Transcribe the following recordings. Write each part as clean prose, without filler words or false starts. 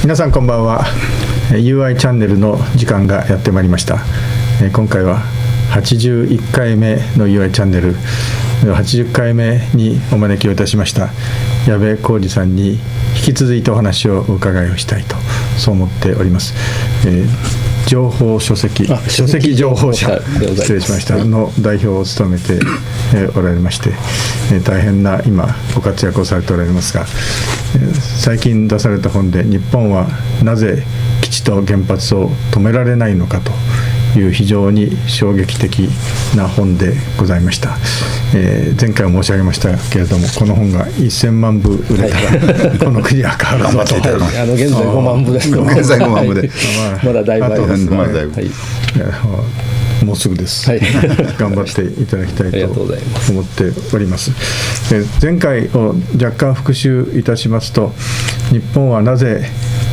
皆さんこんばんは。 UI チャンネルの時間がやってまいりました。今回は81回目の UI チャンネル、80回目にお招きをいたしました矢部浩二さんに引き続いてお話をお伺いをしたいと、そう思っております。情報書籍情報社、失礼しました、の代表を務めておられまして、大変な今ご活躍をされておられますが、最近出された本で日本はなぜ基地と原発を止められないのかという非常に衝撃的な本でございました。前回も申し上げましたけれども、この本が1000万部売れたら、この国は変わらずと、現在5万部ですけど、現在5万部で、まだだいぶあります。もうすぐです、頑張っていただきたいと思っております。前回を若干復習いたしますと、日本はなぜ、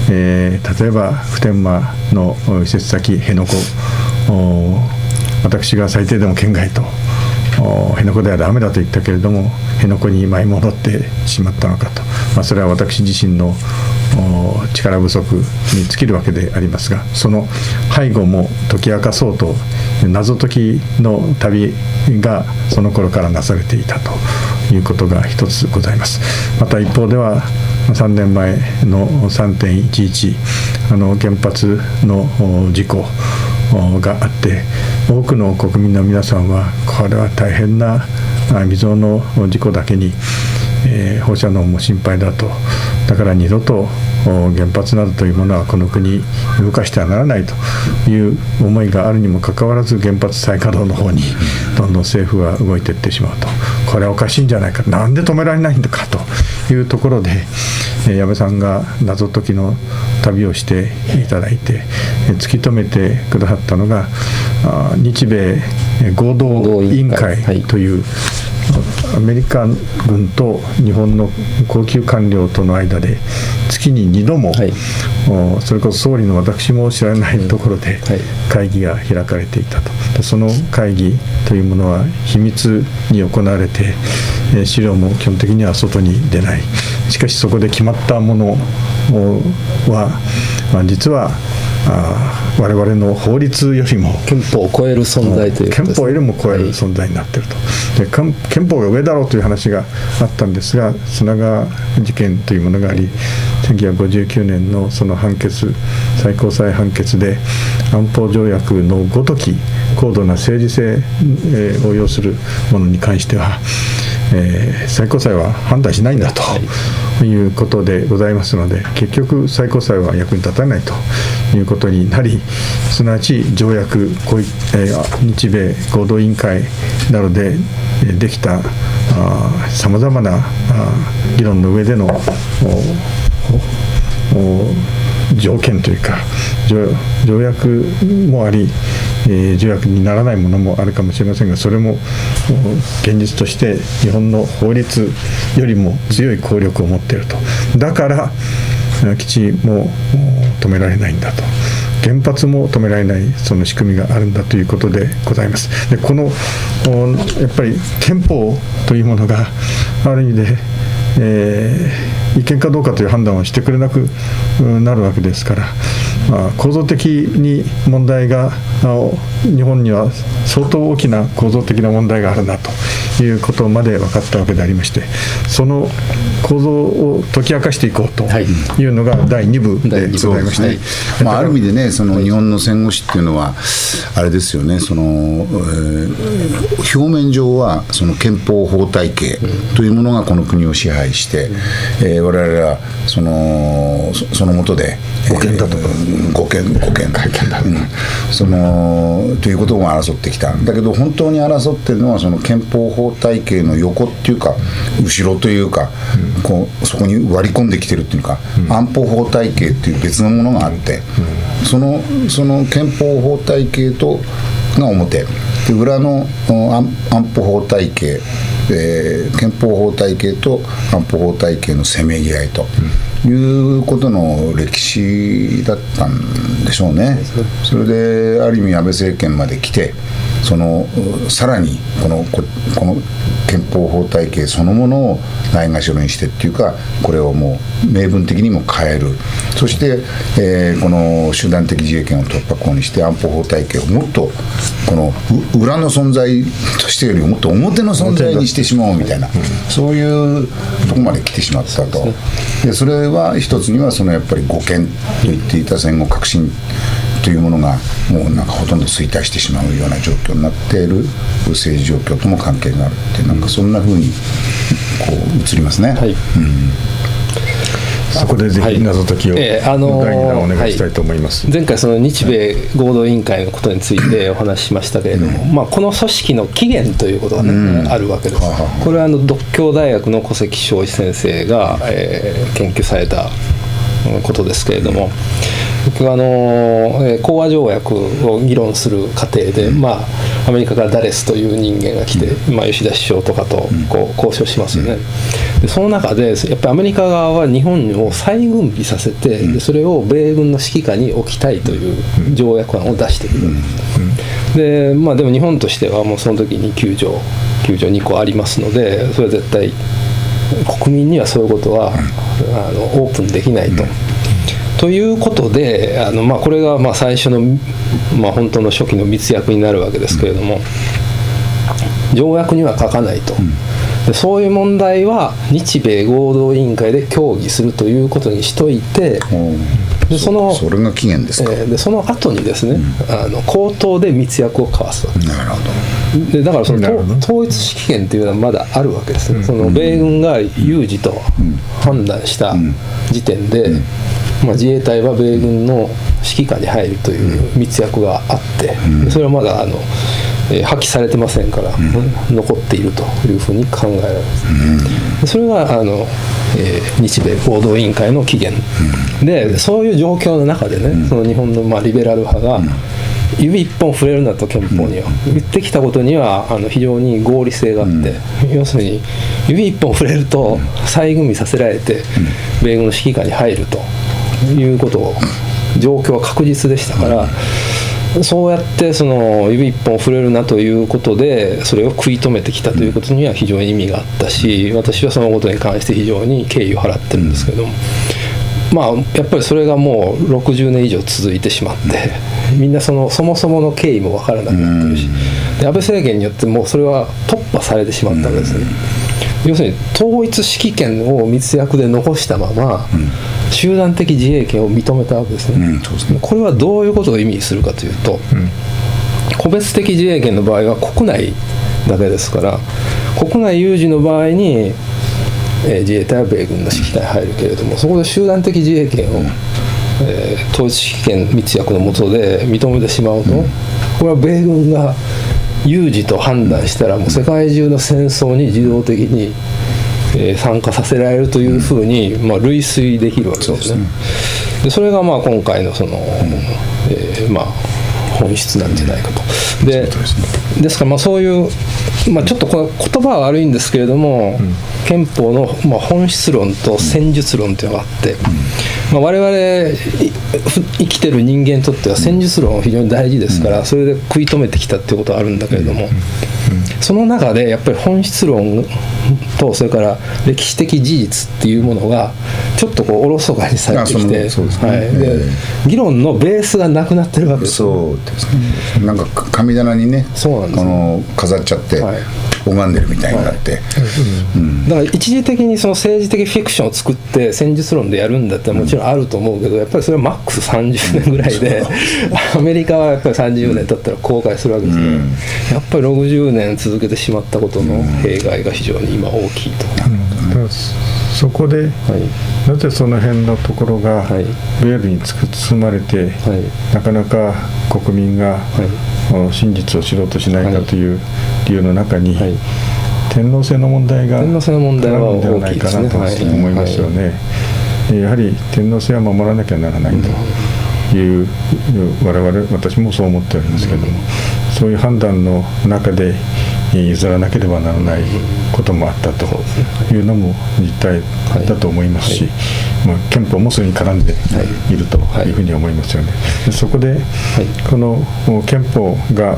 例えば普天間の移設先辺野古、私が最低でも県外と辺野古ではダメだと言ったけれども、辺野古に舞い戻ってしまったのかと、それは私自身の力不足に尽きるわけでありますが、その背後も解き明かそうと謎解きの旅がその頃からなされていたということが一つございます。また一方では3年前の 3.11 原発の事故があって、多くの国民の皆さんはこれは大変な未曾有の事故だけに、放射能も心配だと、だから二度と原発などというものはこの国動かしてはならないという思いがあるにもかかわらず、原発再稼働の方にどんどん政府は動いていってしまうと、これはおかしいんじゃないか、なんで止められないんだかというところで、矢部さんが謎解きの旅をしていただいて、突き止めてくださったのが日米合同委員会という、アメリカ軍と日本の高級官僚との間で月に2度も、それこそ総理の私も知らないところで会議が開かれていたと。その会議というものは秘密に行われて、資料も基本的には外に出ない。しかしそこで決まったものは、実は我々の法律よりも憲法を超える存在という、憲法よりも超える存在になっていると。で、憲法が上だろうという話があったんですが、砂川事件というものがあり、1959年のその判決、最高裁判決で安保条約のごとき高度な政治性を要するものに関しては、最高裁は判断しないんだということでございますので、結局最高裁は役に立たないということになり、すなわち条約、日米合同委員会などでできたさまざまな議論の上での条件というか、条約もあり、条約にならないものもあるかもしれませんが、それも現実として日本の法律よりも強い効力を持っていると。だから基地も止められないんだと、原発も止められない、その仕組みがあるんだということでございます。で、このやっぱり憲法というものがある意味で、違憲かどうかという判断をしてくれなくなるわけですから、構造的に問題が、日本には相当大きな構造的な問題があるなということまで分かったわけでありまして、その構造を解き明かしていこうというのが第2部でございまして、ある意味でね、その日本の戦後史っていうのはあれですよね、その、表面上はその憲法法体系というものがこの国を支配して、我々はその下で護憲だと護憲だ、そのということを争ってきた。だけど本当に争っているのはその憲法法体系の横っていうか後ろというか、そこに割り込んできてるっていうか、安保法体系っていう別のものがあって、その憲法法体系とが表で、裏の安保法体系、憲法法体系と安保法体系のせめぎ合いということの歴史だったんでしょうね。それである意味安倍政権まで来て、さらにこの憲法法体系そのものをないがしろにしてっていうか、これをもう明文的にも変える、そして、この集団的自衛権を突破口にして安保法体系をもっとこの裏の存在としてよりもっと表の存在にしてしまおうみたいな、そういうとこまで来てしまったと。でそれは一つにはそのやっぱり護憲と言っていた戦後革新というものがもうなんかほとんど衰退してしまうような状況になっている政治状況とも関係があるっていう、なんかそんな風にこう映りますね。はい、そこでぜひ謎解きを、第2弾お願いしたいと思います。前回その日米合同委員会のことについてお話ししましたけれども、この組織の起源ということが、ねあるわけです。これは独協大学の小関昭一先生が、研究されたことですけれども、僕は講和条約を議論する過程で、アメリカからダレスという人間が来て、吉田首相とかとこう交渉しますよね。でその中でやっぱりアメリカ側は日本を再軍備させて、でそれを米軍の指揮下に置きたいという条約案を出してくるわけです。で、でも日本としてはもうその時に9条2個ありますので、それは絶対国民にはそういうことはオープンできないと。ということでこれが最初の、本当の初期の密約になるわけですけれども、条約には書かないと。でそういう問題は日米合同委員会で協議するということにしといて、でそれが起源ですか。でその後にですね、口頭で密約を交わすわけです。なるほど。でだからその統一指揮権というのはまだあるわけですね。その米軍が有事と判断した時点で、自衛隊は米軍の指揮下に入るという密約があって、それはまだ破棄されてませんから、残っているというふうに考えられます。それが日米合同委員会の起源で、そういう状況の中でね、その日本のリベラル派が指一本触れるなと憲法には言ってきたことには非常に合理性があって、要するに指一本触れると再軍備させられて米軍の指揮下に入るということを状況は確実でしたから、そうやってその指一本触れるなということでそれを食い止めてきたということには非常に意味があったし、私はそのことに関して非常に敬意を払ってるんですけども、やっぱりそれがもう60年以上続いてしまって、みんなそもそもの経緯も分からなくなってるし、で安倍政権によってもうそれは突破されてしまったわけですね。要するに統一指揮権を密約で残したまま、集団的自衛権を認めたわけですね。これはどういうことを意味するかというと、個別的自衛権の場合は国内だけですから、国内有事の場合に自衛隊は米軍の指揮下に入るけれども、そこで集団的自衛権を統一指揮権密約の下で認めてしまうと、これは米軍が有事と判断したらもう世界中の戦争に自動的に参加させられるというふうに類推できるわけですね。でそれが今回のその本質なんじゃないかと。ですからそういう、ちょっとこの言葉は悪いんですけれども、憲法の本質論と戦術論というのがあって、我々生きてる人間にとっては戦術論は非常に大事ですから、それで食い止めてきたっていうことはあるんだけれども、その中でやっぱり本質論とそれから歴史的事実っていうものがちょっとおろそかにされてきて、で議論のベースがなくなってるわけです。そうですね。なんか神棚にね、飾っちゃって拝んでるみたいになって、だから一時的にその政治的フィクションを作って戦術論でやるんだったらもちろんあると思うけど、やっぱりそれはマックス30年ぐらいでアメリカはやっぱり30年経ったら公開するわけですね。やっぱり60年続けてしまったことの弊害が非常に今大きいと。そこで、なぜその辺のところがベールに包まれて、なかなか国民が真実を知ろうとしないかという理由の中に、天皇制の問題があるのではないかなと思いますよね。やはり天皇制は守らなきゃならないという私もそう思っておりますけども、そういう判断の中で譲らなければならないこともあったというのも実態だと思いますし、憲法もそれに絡んでいるというふうに思いますよね。そこでこの憲法が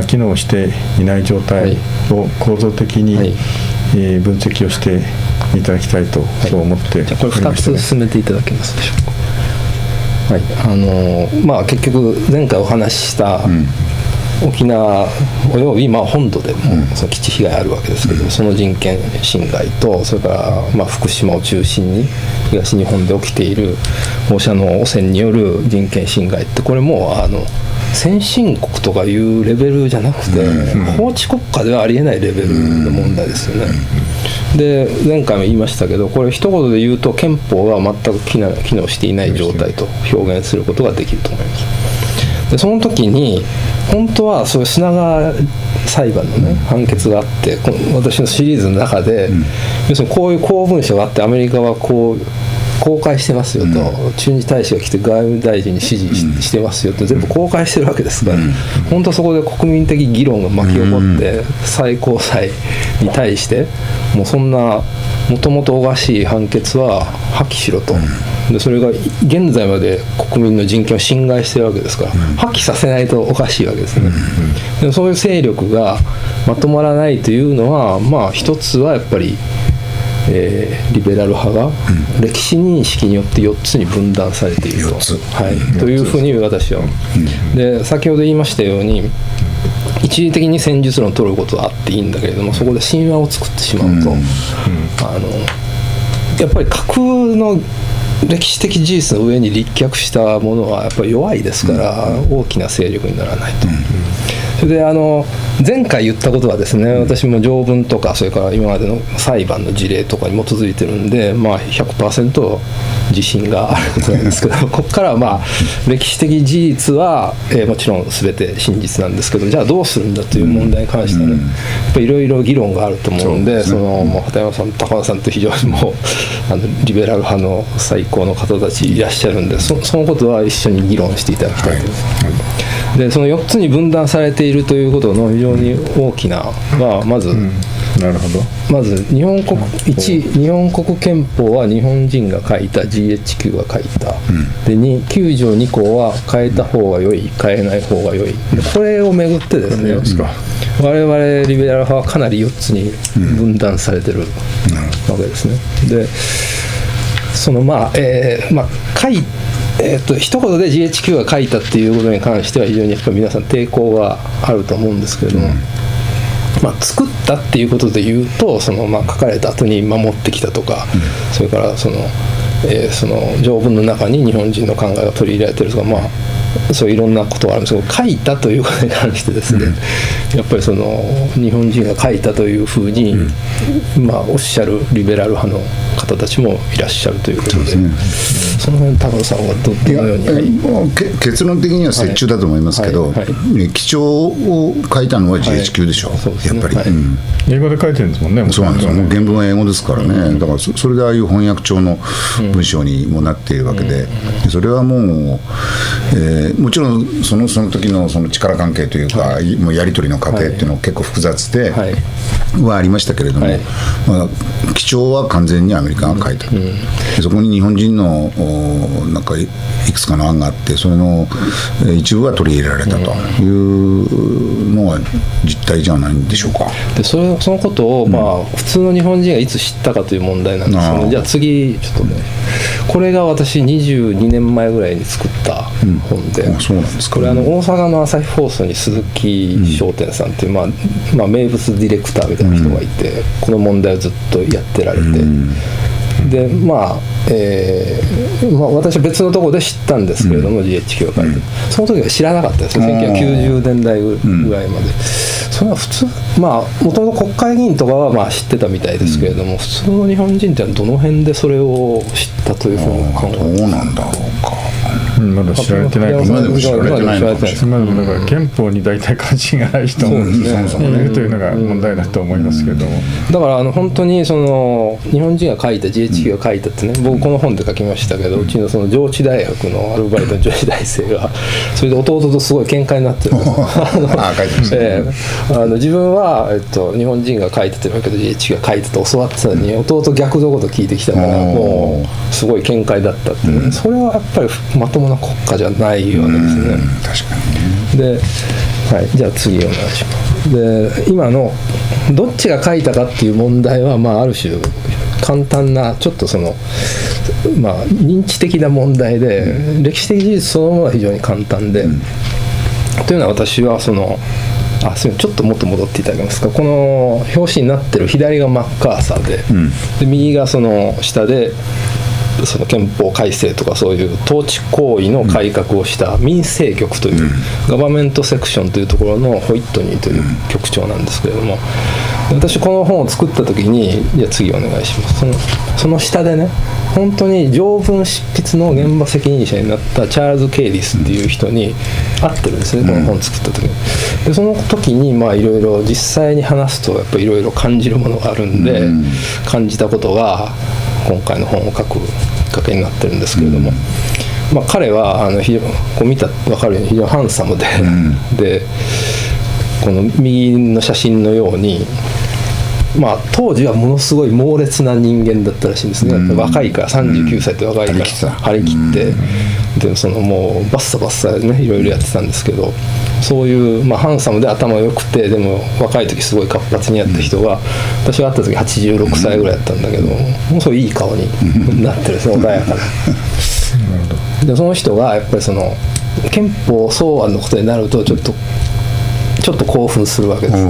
機能していない状態を構造的に分析をしていただきたいとそう思っておりましたね。じゃあこれ2つ進めていただけますでしょうか。はい、結局前回お話しした沖縄および本土でもその基地被害あるわけですけど、その人権侵害と、それから福島を中心に東日本で起きている放射能汚染による人権侵害って、これも先進国とかいうレベルじゃなくて、法治国家ではありえないレベルの問題ですよね。で前回も言いましたけど、これ一言で言うと憲法が全く機能していない状態と表現することができると思います。でその時に本当はそういう品川裁判のね判決があって、私のシリーズの中で、要するにこういう公文書があって、アメリカはこう公開してますよと、駐日大使が来て外務大臣に指示 してますよと全部公開してるわけですから、本当そこで国民的議論が巻き起こって、最高裁に対してもうそんなもともとおかしい判決は破棄しろと。でそれが現在まで国民の人権を侵害してるわけですから、破棄させないとおかしいわけですね。でそういう勢力がまとまらないというのは、一つはやっぱりリベラル派が歴史認識によって4つに分断されていると、というふうに私は、で先ほど言いましたように、一時的に戦術論を取ることはあっていいんだけれども、そこで神話を作ってしまうと、やっぱり架空の歴史的事実の上に立脚したものはやっぱり弱いですから、大きな勢力にならないと。それで前回言ったことはですね、私も条文とかそれから今までの裁判の事例とかに基づいてるんで、100% 自信があることなんですけどここからは歴史的事実は、もちろん全て真実なんですけど、じゃあどうするんだという問題に関してはね、やっぱりいろいろ議論があると思うんで、畑山さん高田さんと非常にもうリベラル派の最高の方たちいらっしゃるんで、そのことは一緒に議論していただきたいです。でその4つに分断されているということの非常に大きなは、まず日本国憲法は日本人が書いた、 GHQ が書いた、で9条2項は変えた方が良い、変えない方が良い、でこれをめぐってですね、我々リベラル派はかなり4つに分断されてるわけですね。でその一言で GHQ が書いたっていうことに関しては非常にやっぱり皆さん抵抗があると思うんですけれども、作ったっていうことで言うと、書かれた後に守ってきたとか、それからその条文の中に日本人の考えが取り入れられてるとか、そういろんなことがあるんですけど、書いたということに関してですね、やっぱり日本人が書いたというふうに、おっしゃるリベラル派の方たちもいらっしゃるということで、その辺高野さんはどのように。結論的には折衷だと思いますけど、記帳を書いたのは GHQ でしょ、やっぱり、英語で書いてるんですもんね。そうなんですよ、原文は英語ですからね。だからそれでああいう翻訳帳の文章にもなっているわけで、それはもう、もちろんその時のその力関係というか、もうやり取りの過程っていうのは結構複雑ではありましたけれども、記帳は完全にアメリカが書いた、そこに日本人のなんかいくつかの案があって、それの一部は取り入れられたというのが実態じゃないんでしょうか。でそのことを、普通の日本人がいつ知ったかという問題なんですけど、じゃあ次ちょっとね、これが私22年前ぐらいに作った本で、そうなんですか。これ大阪の朝日放送に鈴木商店さんという、名物ディレクターみたいな人がいて、この問題をずっとやってられて、で私は別のところで知ったんですけれども、GHQ が書いて、その時は知らなかったですよ、1990年代ぐらいまで。それは普通、もともと国会議員とかは知ってたみたいですけれども、普通の日本人ってどの辺でそれを知ったというふうに考えてますか。どうなんだろうか。まだ知られてないかも。今でも知られてないのかもしれない。だから憲法に大体関心がない人もいるというのが問題だと思いますけども、だから本当に日本人が書いた GHQ が書いたってね、僕この本で書きましたけど、うちの上智大学のアルバイトの女子大生がそれで弟とすごい喧嘩になってるんです自分は、日本人が書いてるわけで GHQ が書いてて教わってたのに、弟逆のこと聞いてきたから、もうすごい喧嘩だったってね、それはやっぱりまともな国家じゃないわけですね。確かにね。で、じゃあ次お願いします。で今のどっちが書いたかっていう問題は、ある種簡単なちょっとそのまあ認知的な問題で、歴史的事実そのものは非常に簡単で、というのは私はそのすみません、ちょっともっと戻っていただけますか。この表紙になってる左がマッカーサーで、で右がその下でその憲法改正とかそういう統治行為の改革をした民政局という、ガバメントセクションというところのホイットニーという局長なんですけれども、私この本を作った時に、じゃあ次お願いします。その下でね、本当に条文執筆の現場責任者になったチャールズ・ケイディスっていう人に会ってるんですね、この本作った時に。でその時にまあいろいろ実際に話すとやっぱりいろいろ感じるものがあるんで、感じたことが今回の本を書くきっかけになってるんですけれども、まあ、彼は非常にこう見たら分かるように非常にハンサムで、でこの右の写真のように、まあ、当時はものすごい猛烈な人間だったらしいんですね。若いから39歳って若いから張り切って、でそのもうバッサバッサねいろいろやってたんですけど、そういう、まあ、ハンサムで頭良くてでも若い時すごい活発にやった人が、私が会った時86歳ぐらいだったんだけど、もうそういい顔になってるんですね、穏やかな。でその人がやっぱりその憲法草案のことになるとちょっと興奮するわけです。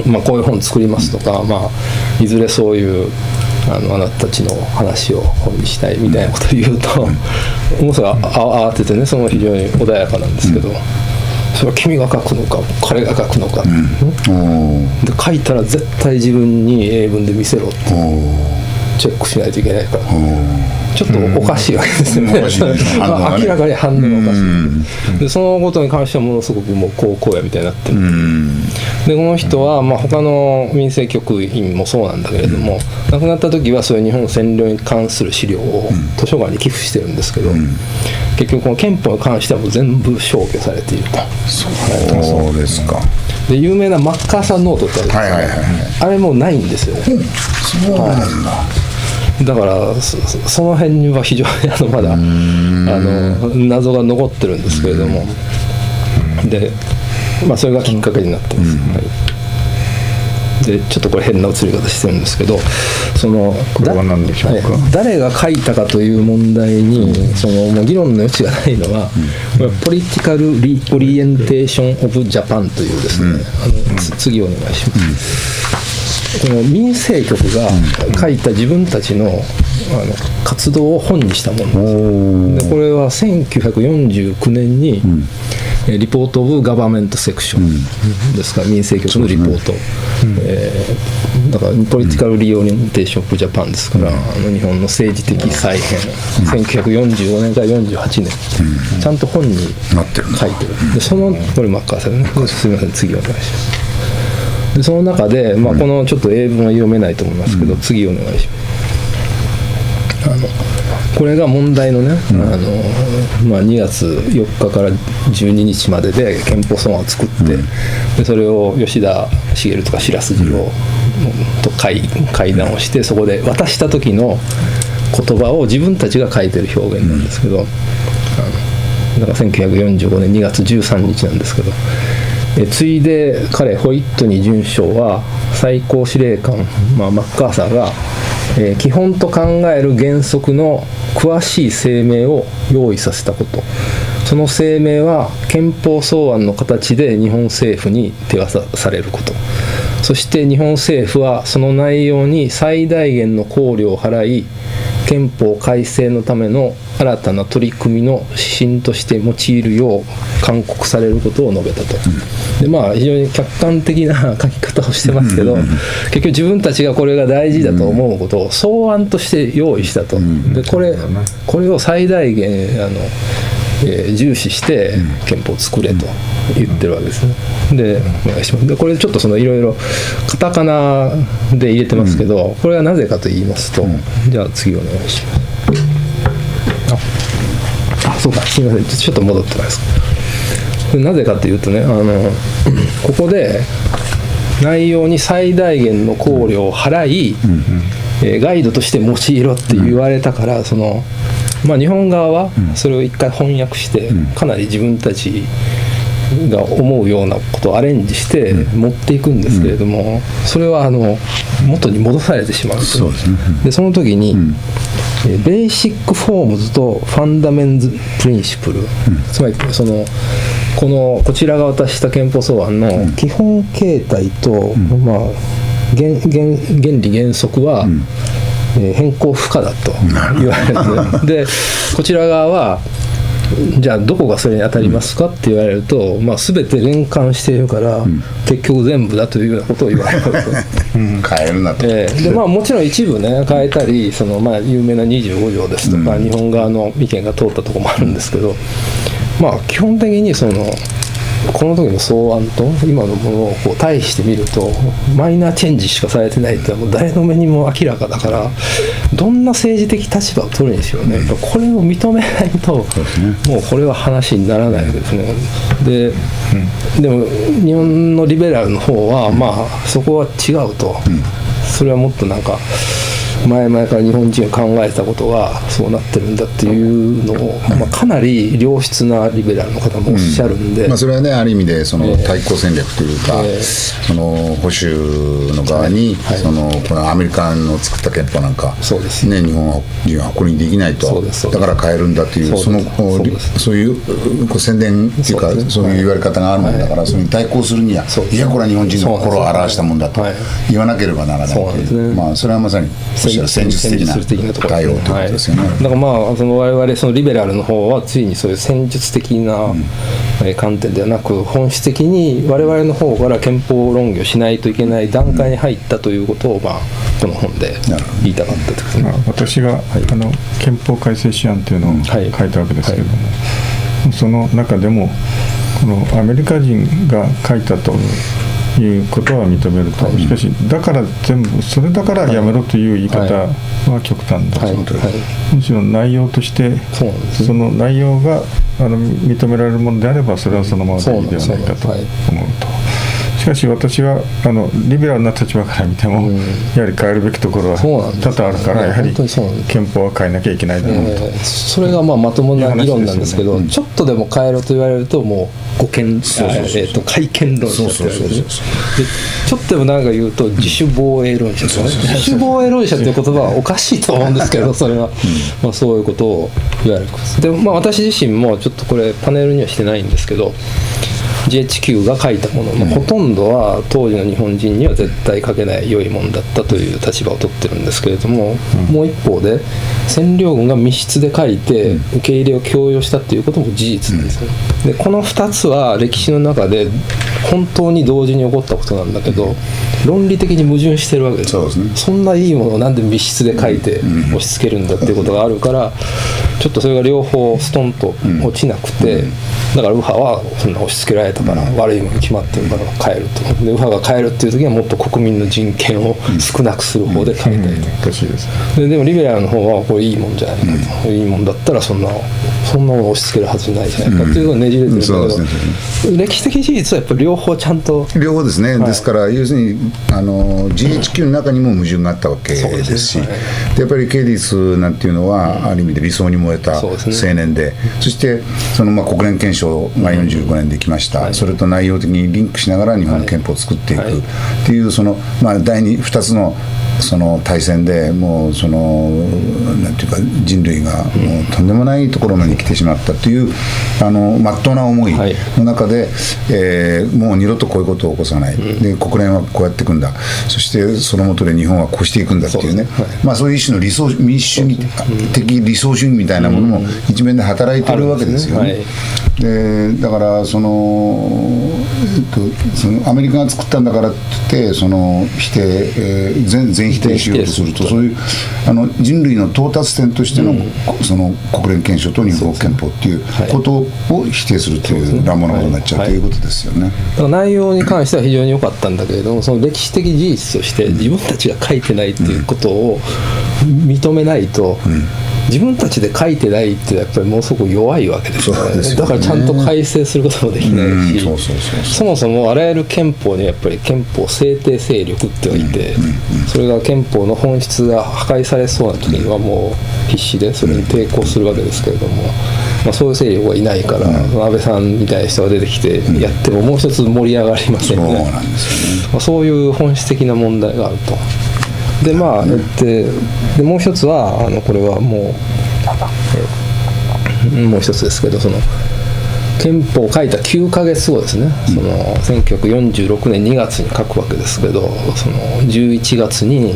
まあ、こういう本作りますとか、まあ、いずれそういうあなたたちの話を本にしたいみたいなことを言うと、もうそれは慌ててね、その非常に穏やかなんですけど、それは君が書くのか彼が書くのか、で書いたら絶対自分に英文で見せろってチェックしないといけないから、ちょっとおかしいわけですよね。明らかに反応がおかしい。でそのことに関してはものすごくもうこうやみたいになってる。でこの人はまあ他の民政局員もそうなんだけれども、亡くなった時はそういう日本占領に関する資料を図書館に寄付してるんですけど、結局この憲法に関してはもう全部消去されていると。そうですか。で有名なマッカーサーノートってあるんですけど、あれもうないんですよね。そうなんだ。だからその辺には非常にまだ謎が残ってるんですけれども、で、まあ、それがきっかけになってます。でちょっとこれ変な写り方してるんですけど、そのこれは何でしょうか。誰が書いたかという問題にそのもう議論の余地がないのは、ポリティカル・オリエンテーション・オブ・ジャパンというですね、次お願いします。この民政局が書いた自分たちの活動を本にしたものです。でこれは1949年にリポート・オブ・ガバメント・セクションですから、民政局のリポート、だからポリティカル・リオリエンテーション・オブ・ジャパンですから、日本の政治的再編、1945年から48年、ちゃんと本に書いてる。でそのこれマッカーサーね、すみません、次お願いします。でその中で、まあ、このちょっと英文は読めないと思いますけど、次お願いします。これが問題のね、まあ、2月4日から12日までで憲法草案を作って、でそれを吉田茂とか白洲次郎と会談をして、そこで渡した時の言葉を自分たちが書いてる表現なんですけど、だから1945年2月13日なんですけど、次いで彼ホイットニー准将は最高司令官、マッカーサーが、基本と考える原則の詳しい声明を用意させたこと、その声明は憲法草案の形で日本政府に手渡されること、そして日本政府はその内容に最大限の考慮を払い、憲法改正のための新たな取り組みの指針として用いるよう勧告されることを述べたと。でまあ非常に客観的な書き方をしてますけど、結局自分たちがこれが大事だと思うことを草案として用意したと。でこれを最大限重視して憲法を作れと言ってるわけですね。でお願いします。でこれちょっといろいろカタカナで入れてますけど、これはなぜかと言いますと、じゃあ次お願いします。そうか、すみません、ちょっと戻ってます。なぜかというとね、ここで内容に最大限の考慮を払い、ガイドとして用いろって言われたから、まあ、日本側はそれを一回翻訳して、かなり自分たちが思うようなことをアレンジして持っていくんですけれども、それは元に戻されてしまうと。そうですね。でその時に、ベーシックフォームズとファンダメンズプリンシプル、つまりこちらが渡した憲法草案の基本形態と、まあ、原理原則は、変更不可だと言われて、でこちら側はじゃあどこがそれに当たりますかって言われると、まあ、全て連関しているから、結局全部だというようなことを言われると変えるなと、でまあ、もちろん一部ね変えたりまあ、有名な25条ですとか、日本側の意見が通ったところもあるんですけど、まあ、基本的にこの時の草案と今のものを対してみるとマイナーチェンジしかされてないってのはもう誰の目にも明らかだから、どんな政治的立場を取るにしろね、やっぱこれを認めないともうこれは話にならないわけですね。でも日本のリベラルの方はまあそこは違うと、それはもっとなんか前々から日本人が考えてたことがそうなってるんだっていうのを、まあ、かなり良質なリベラルの方もおっしゃるんで、まあ、それはねある意味で対抗戦略というか、保守の側に、このアメリカの作った憲法なんか、ね、日本人は誇りにできないと、だから変えるんだというそういう宣伝っていうか、そういう言われ方があるもんだから、それに対抗するには、いやこれは日本人の心を表したもんだと言わなければならないという、まあ、それはまさに戦術的な対応ということですよね。だからまあ我々リベラルの方はついにそういう戦術的な観点ではなく、本質的に我々の方から憲法論議をしないといけない段階に入ったということを、まあ、この本で言いたかったということですね。私が、憲法改正試案というのを書いたわけですけれども、その中でもこのアメリカ人が書いたということは認めると、しかしだからそれだからやめろという言い方は極端だと、むしろ内容としてその内容が認められるものであればそれはそのままでいいではないかと思うと。しかし私はリベラルな立場から見ても、やはり変えるべきところは多々あるから、やはり憲法は変えなきゃいけないだろうと、それがまともな議論なんですけど、ちょっとでも変えろと言われるともう改憲論者って言われる、ちょっとでも何か言うと自主防衛論者とかね、自主防衛論者という言葉はおかしいと思うんですけど、それはまあそういうことを言われる。でまあ私自身もちょっとこれパネルにはしてないんですけど、GHQ が書いたもののほとんどは当時の日本人には絶対書けない良いものだったという立場を取ってるんですけれども、もう一方で占領軍が密室で書いて受け入れを強要したということも事実なんですよね。でこの2つは歴史の中で本当に同時に起こったことなんだけど、論理的に矛盾してるわけですよ。そんないいものをなんで密室で書いて押し付けるんだっていうことがあるから、ちょっとそれが両方ストンと落ちなくて、だから右派はそんな押し付けられたから悪いものに決まってるから変えると、で右派が変えるっていう時はもっと国民の人権を少なくする方で変えたいと、でもリベラルの方はこれいいもんじゃないかと、いいもんだったらそんなものを押し付けるはずないじゃないかっていうのがねじれてるんだけど、歴史的事実はやっぱり両方ちゃんと両方ですね、ですから要するにGHQ の中にも矛盾があったわけですし、でやっぱりケイディスなんていうのはある意味で理想に燃えた青年で、そして国連憲章が45年できました、それと内容的にリンクしながら日本の憲法を作っていくっていう2つの大戦でもうなんていうか人類がもうとんでもないところまで来てしまったという真っ当な思いの中で、もう二度とこういうことを起こさない、で国連はこうやっていくんだ、そしてその下で日本はこうしていくんだっていうね、そういう一種の民主主義的理想主義みたいなものも一面で働いているわけですよね。でだからアメリカが作ったんだからって言って全否定しようとすると、そういう人類の到達点としての、国連憲章と日本憲法っていうことを否定するという乱暴なことになっちゃうということですよね。だから内容に関しては非常に良かったんだけれども、その歴史的事実として自分たちが書いてないっていうことを認めないと、自分たちで書いてないってやっぱりものすごく弱いわけですよね。そうですよね。だからちゃんと改正することもできないし、そうそうそうそう。そもそもあらゆる憲法にはやっぱり憲法制定勢力ってのがいて、それが憲法の本質が破壊されそうな時にはもう必死でそれに抵抗するわけですけれども、まあ、そういう勢力がいないから、安倍さんみたいな人が出てきてやってももう一つ盛り上がりませんそうね。なんですよね。まあ、そういう本質的な問題があると。でまあでもう一つはこれはもう一つですけど、その憲法を書いた9ヶ月後ですね、その1946年2月に書くわけですけど、その11月に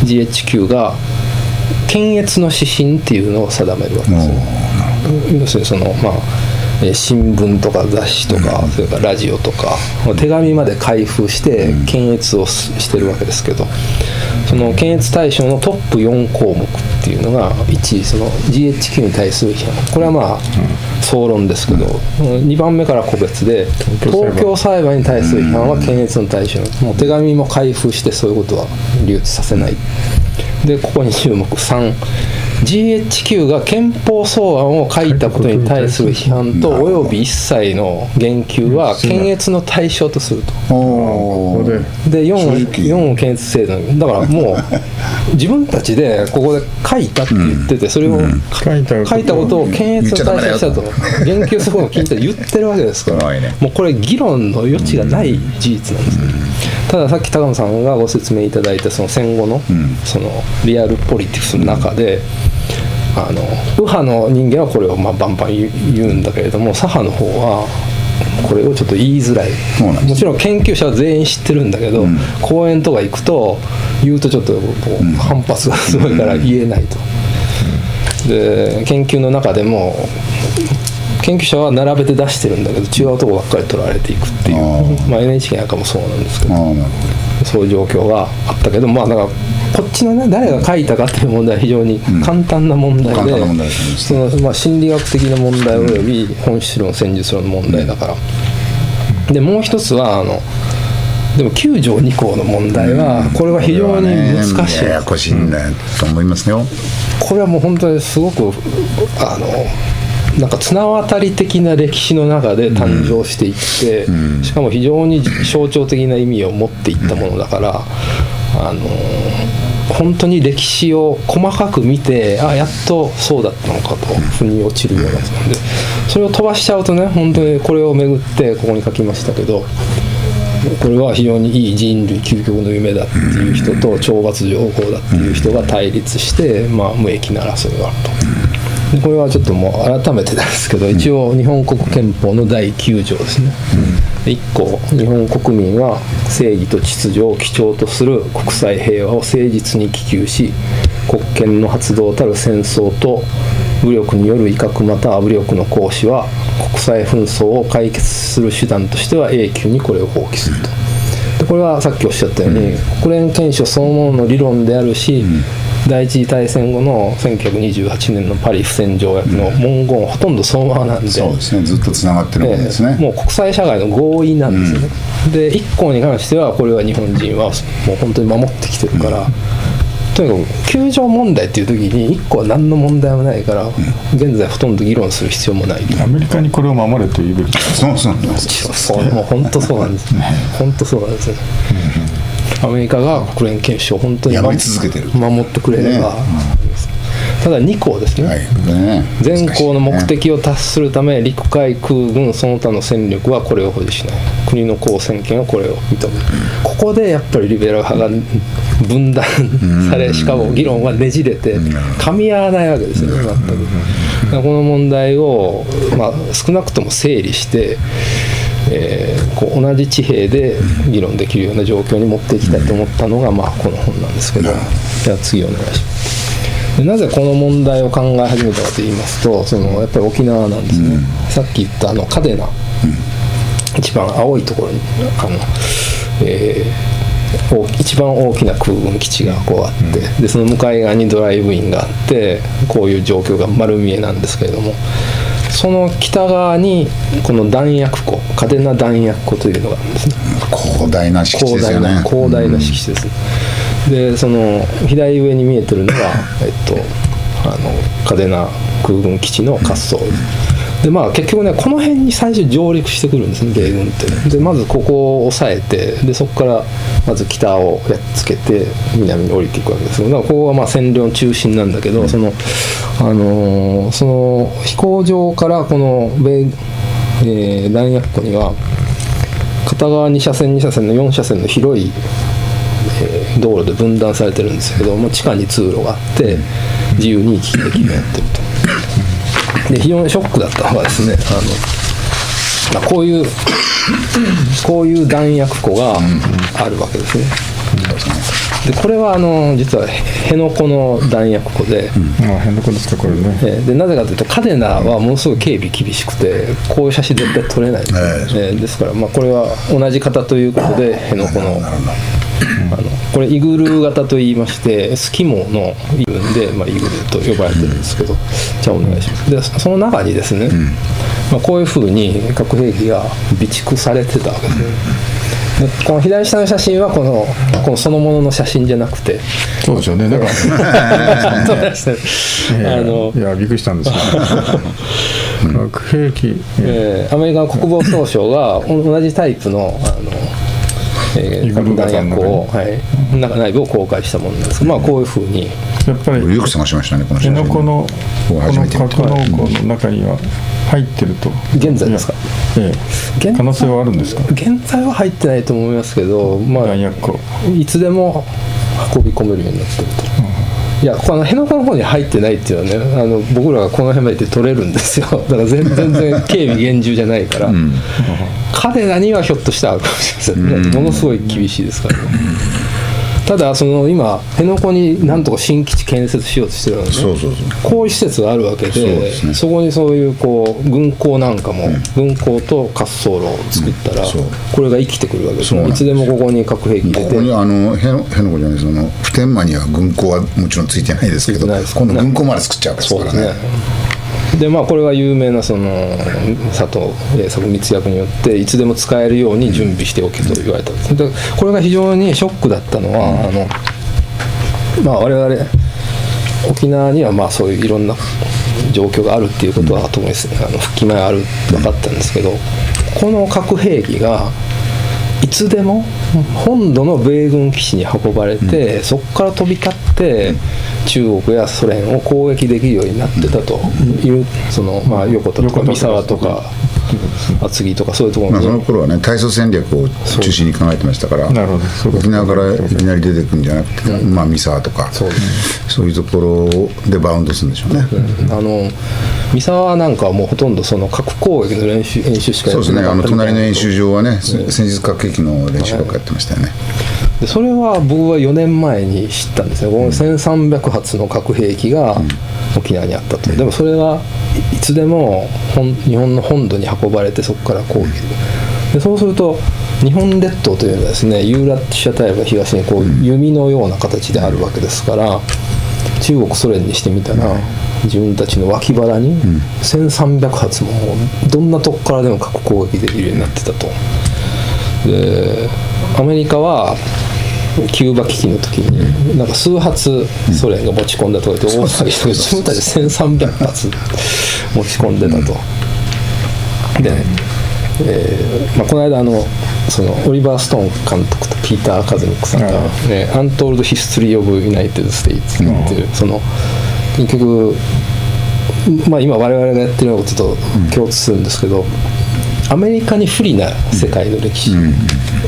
GHQ が検閲の指針っていうのを定めるわけですね。要するにその新聞とか雑誌とか、それからラジオとか手紙まで開封して検閲をしてるわけですけど、その検閲対象のトップ4項目っていうのが1位、その GHQ に対する批判、これはまあ総論ですけど、2番目から個別で東京裁判に対する批判は検閲の対象、もう手紙も開封してそういうことは流通させない。でここに注目3、GHQ が憲法草案を書いたことに対する批判とおよび一切の言及は検閲の対象とすると。で4を検閲制度だからもう自分たちでここで書いたって言ってて、それを書いたことを検閲の対象にしたと言及することを聞いて言ってるわけですから、もうこれ議論の余地がない事実なんですね。たださっき高野さんがご説明いただいたその戦後のそのリアルポリティクスの中で、右派の人間はこれをバンバン言うんだけれども、左派の方はこれをちょっと言いづらい。もちろん研究者は全員知ってるんだけど、講演とか行くと言うとちょっと反発がすごいから言えないと。で研究の中でも研究者は並べて出してるんだけど違うとこばっかり取られていくっていう、NHK なんかもそうなんですけど、そういう状況があったけど、だからこっちのね誰が書いたかっていう問題は非常に簡単な問題で、その心理学的な問題および本質論戦術論の問題だから。でもう一つはでも9条2項の問題はこれは非常に難しい。ややこしいんだと思いますよ。これはもう本当にすごくなんか綱渡り的な歴史の中で誕生していって、しかも非常に象徴的な意味を持っていったものだから、本当に歴史を細かく見てやっとそうだったのかと腑に落ちるようなやつなんで、それを飛ばしちゃうとね、本当にこれをめぐってここに書きましたけど、これは非常にいい人類究極の夢だっていう人と懲罰情報だっていう人が対立して、無益な争いがあると。これはちょっともう改めてですけど、一応日本国憲法の第9条ですね。1項、日本国民は正義と秩序を基調とする国際平和を誠実に希求し、国権の発動たる戦争と武力による威嚇または武力の行使は国際紛争を解決する手段としては永久にこれを放棄すると。でこれはさっきおっしゃったように、国連憲章そのものの理論であるし、第一次大戦後の1928年のパリ不戦条約の文言はほとんどそのままなんで、そうですね、ずっとつながってるわけですね。もう国際社会の合意なんですよね。で1項に関してはこれは日本人はもう本当に守ってきてるから、とにかく9条問題っていう時に1個は何の問題もないから、現在ほとんど議論する必要もない。アメリカにこれを守れと言うべき。そうもう本当そうなんですね。本当そうなんですね。アメリカが国連憲章を本当に守り続けてる、守ってくれれば、ただ2項ですね、全項の目的を達するため陸海空軍その他の戦力はこれを保持しない、国の公選権はこれを認める。ここでやっぱりリベラル派が分断され、しかも議論はねじれて噛み合わないわけですよね、全く。この問題を、少なくとも整理して同じ地平で議論できるような状況に持っていきたいと思ったのが、この本なんですけど、じゃあ次お願いします。でなぜこの問題を考え始めたかと言いますと、やっぱり沖縄なんですね。さっき言った嘉手納、一番青いところに一番大きな空軍基地がこうあって、でその向かい側にドライブインがあって、こういう状況が丸見えなんですけれども、その北側にこの弾薬庫、嘉手納弾薬庫というのがあるんですね。広大な敷地ですよね。広大な敷地です、でその左上に見えてるのが、嘉手納空軍基地の滑走路で、まあ結局ねこの辺に最初上陸してくるんですね、米軍ってね。でまずここを抑えて、でそこからまず北をやっつけて南に降りていくわけですよ。だからここはまあ占領の中心なんだけど、その飛行場からこの弾薬庫には片側2車線2車線の4車線の広い道路で分断されてるんですけども、地下に通路があって自由に行き来できるようになってると。で非常にショックだったのがですね、こういう弾薬庫があるわけですね。でこれは実は辺野古の弾薬庫で、辺野古ですかこれね。でなぜかというと嘉手納はものすごい警備厳しくてこういう写真絶対撮れないんですよ、ですから、これは同じ型ということで辺野古のこれイグルー型といいましてスキモのイグルで、イグルと呼ばれてるんですけど、じゃあお願いします。でその中にですね、こういうふうに核兵器が備蓄されてたわけですね。でこの左下の写真はこのそのものの写真じゃなくて、そうですよね。だからいやびっくりしたんですよ。核兵器、アメリカの国防総省が同じタイプの核弾薬庫を、内部を公開したものなんですけど、こういうふうにやっぱりよく探しましたね、この写真。辺野古のこの格納庫の中には入ってると。現在ですか？可能性はあるんですか？現在は入ってないと思いますけど、弾薬庫いつでも運び込めるようになってると。いやこの辺野古の方に入ってないっていうのはね、僕らがこの辺まで行って取れるんですよ。だから全然警備厳重じゃないから、嘉手納にはひょっとしたらあるかもしれませんね。ものすごい厳しいですからね。ただ今辺野古になんとか新基地建設しようとしてるので、こういう施設があるわけで、そこにそういう軍港なんかも、軍港と滑走路を作ったらこれが生きてくるわけですよ。いつでもここに核兵器入れて、ここに辺野古じゃない普天間には軍港はもちろんついてないですけど、今度軍港まで作っちゃうわけですからね。でこれは有名な佐藤栄作密約によっていつでも使えるように準備しておけと言われたんです。でこれが非常にショックだったのは、我々沖縄にはそういういろんな状況があるっていうことはともに復帰前ある分かったんですけど、この核兵器がいつでも本土の米軍基地に運ばれて、そこから飛び交って中国やソ連を攻撃できるようになってたという、横田とか三沢とか厚木とかそういうところその頃はね対ソ戦略を中心に考えてましたから、沖縄からいきなり出てくるんじゃなくて、三沢とかそういうところでバウンドするんでしょうね。三沢なんかはもうほとんど核攻撃の演習しかやってなかった。隣の演習場はね戦術核兵器の練習ばっかやってましたよね。でそれは僕は4年前に知ったんですね。この1300発の核兵器が沖縄にあったと。でもそれはいつでも日本の本土に運ばれてそこから攻撃で、そうすると日本列島というのはですね、ユーラシア大陸が東に弓のような形であるわけですから、中国ソ連にしてみたら自分たちの脇腹に1300発もどんなとこからでも核攻撃できるようになってたと。でアメリカはキューバ危機の時になんか数発ソ連が持ち込んだとか言って大騒ぎして、自分たち1300発持ち込んでたと。でね、この間そのオリバー・ストーン監督とピーター・カズニックさんがね、アントールド・ヒストリー・オブ・ユナイテッド・ステイツっていう、結局今我々がやってるようなことと共通するんですけど、アメリカに不利な世界の歴史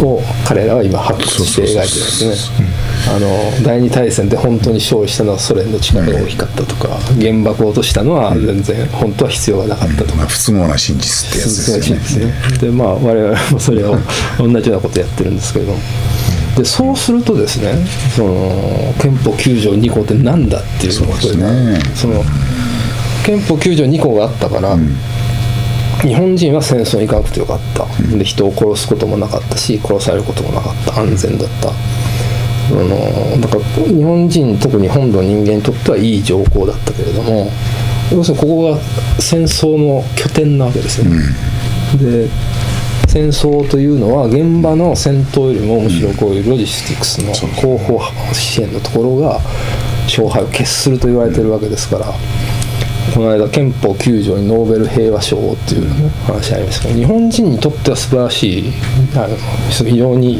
を彼らは今発掘して描いてるんですね。第二大戦で本当に勝利したのはソ連の力が大きかったとか、原爆を落としたのは全然本当は必要がなかったとか、不都合な真実ってやつですよね。で我々もそれを同じようなことやってるんですけれども、でそうするとですね、憲法9条2項ってなんだっていうことで、憲法9条2項があったから、日本人は戦争に行かなくてよかった、で人を殺すこともなかったし殺されることもなかった、安全だった。だから日本人、特に本土の人間にとってはいい条項だったけれども、要するにここが戦争の拠点なわけですよね。で戦争というのは現場の戦闘よりもむしろこういうロジスティクスの後方支援のところが勝敗を決すると言われてるわけですから、この間憲法9条にノーベル平和賞っていう、ね、話ありますけど、日本人にとっては素晴らしい非常に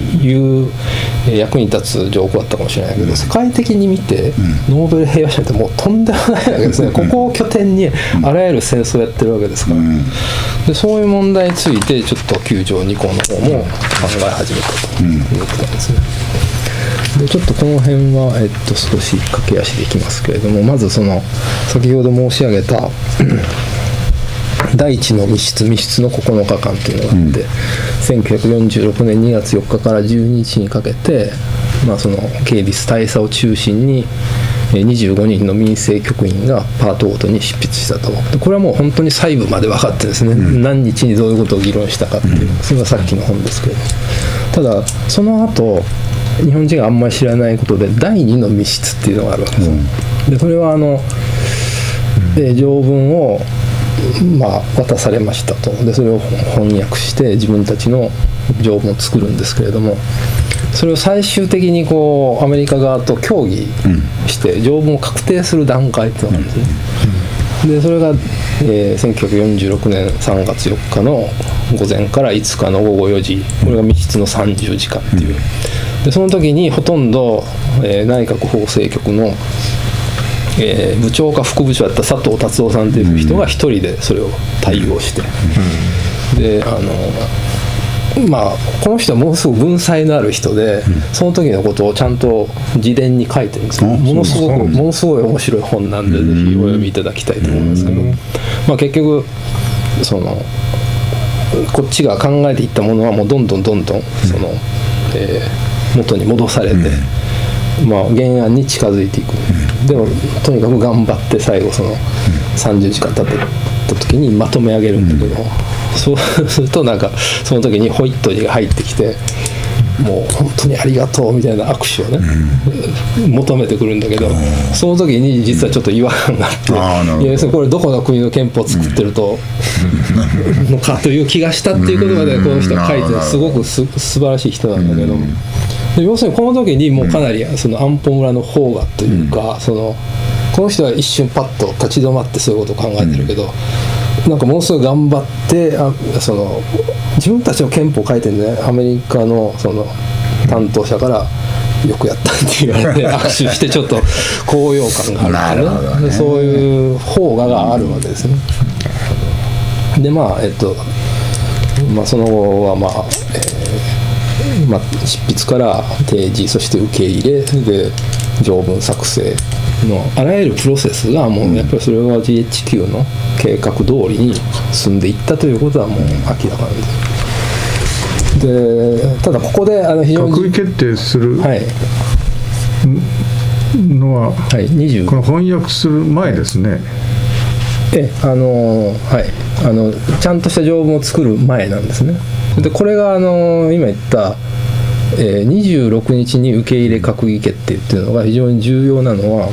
役に立つ条項だったかもしれないけど、世界的に見てノーベル平和賞ってもうとんでもないわけですね。ここを拠点にあらゆる戦争をやってるわけですから、でそういう問題についてちょっと9条2項の方も考え始めたということなんですね。でちょっとこの辺は、少し駆け足でいきますけれども、まずその先ほど申し上げた第一の密室の9日間というのがあって、1946年2月4日から12日にかけて、その警備大佐を中心に25人の民生局員がパートごとに執筆したと。これはもう本当に細部まで分かってですね、何日にどういうことを議論したかっていう、それはさっきの本ですけど、ただその後日本人があんまり知らないことで第2の密室っていうのがあるわけです。でこれは条文を渡されましたと。でそれを翻訳して自分たちの条文を作るんですけれども、それを最終的にアメリカ側と協議して条文を確定する段階っていうのがあるんですね。でそれが、1946年3月4日の午前から5日の午後4時、これが密室の30時間っていう。でその時にほとんど、内閣法制局の、部長か副部長だった佐藤達夫さんという人が一人でそれを対応して、でこの人はものすごく文才のある人で、その時のことをちゃんと自伝に書いてるんですよ。ものすごい面白い本なんで、ぜひお読みいただきたいと思いますけど、結局こっちが考えていったものはもうどんどん元に戻されて、原案に近づいていく。でもとにかく頑張って最後その30時間経った時にまとめ上げるんだけど、そうするとその時にホイットニーが入ってきて、もう本当にありがとうみたいな握手をね、求めてくるんだけど、その時に実はちょっと違和感があって、いやこれどこの国の憲法を作ってるのかという気がしたっていうことまでこの人が書いてる、すごく素晴らしい人なんだけど、要するにこの時にもうかなりその安保村の方がというか、この人は一瞬パッと立ち止まってそういうことを考えてるけど、ものすごい頑張って自分たちの憲法を書いてるんで、アメリカの担当者からよくやったって言われて握手してちょっと高揚感があるんですね。そういう方があるわけですね。でその後は執筆から提示、そして受け入れで条文作成のあらゆるプロセスがもうやっぱりそれは GHQ の計画通りに進んでいったということはもう明らかなんです。でただここで非常に閣議決定するのは、20この翻訳する前ですね。ちゃんとした条文を作る前なんですね。でこれが今言った26日に受け入れ閣議決定っていうのが非常に重要なのは、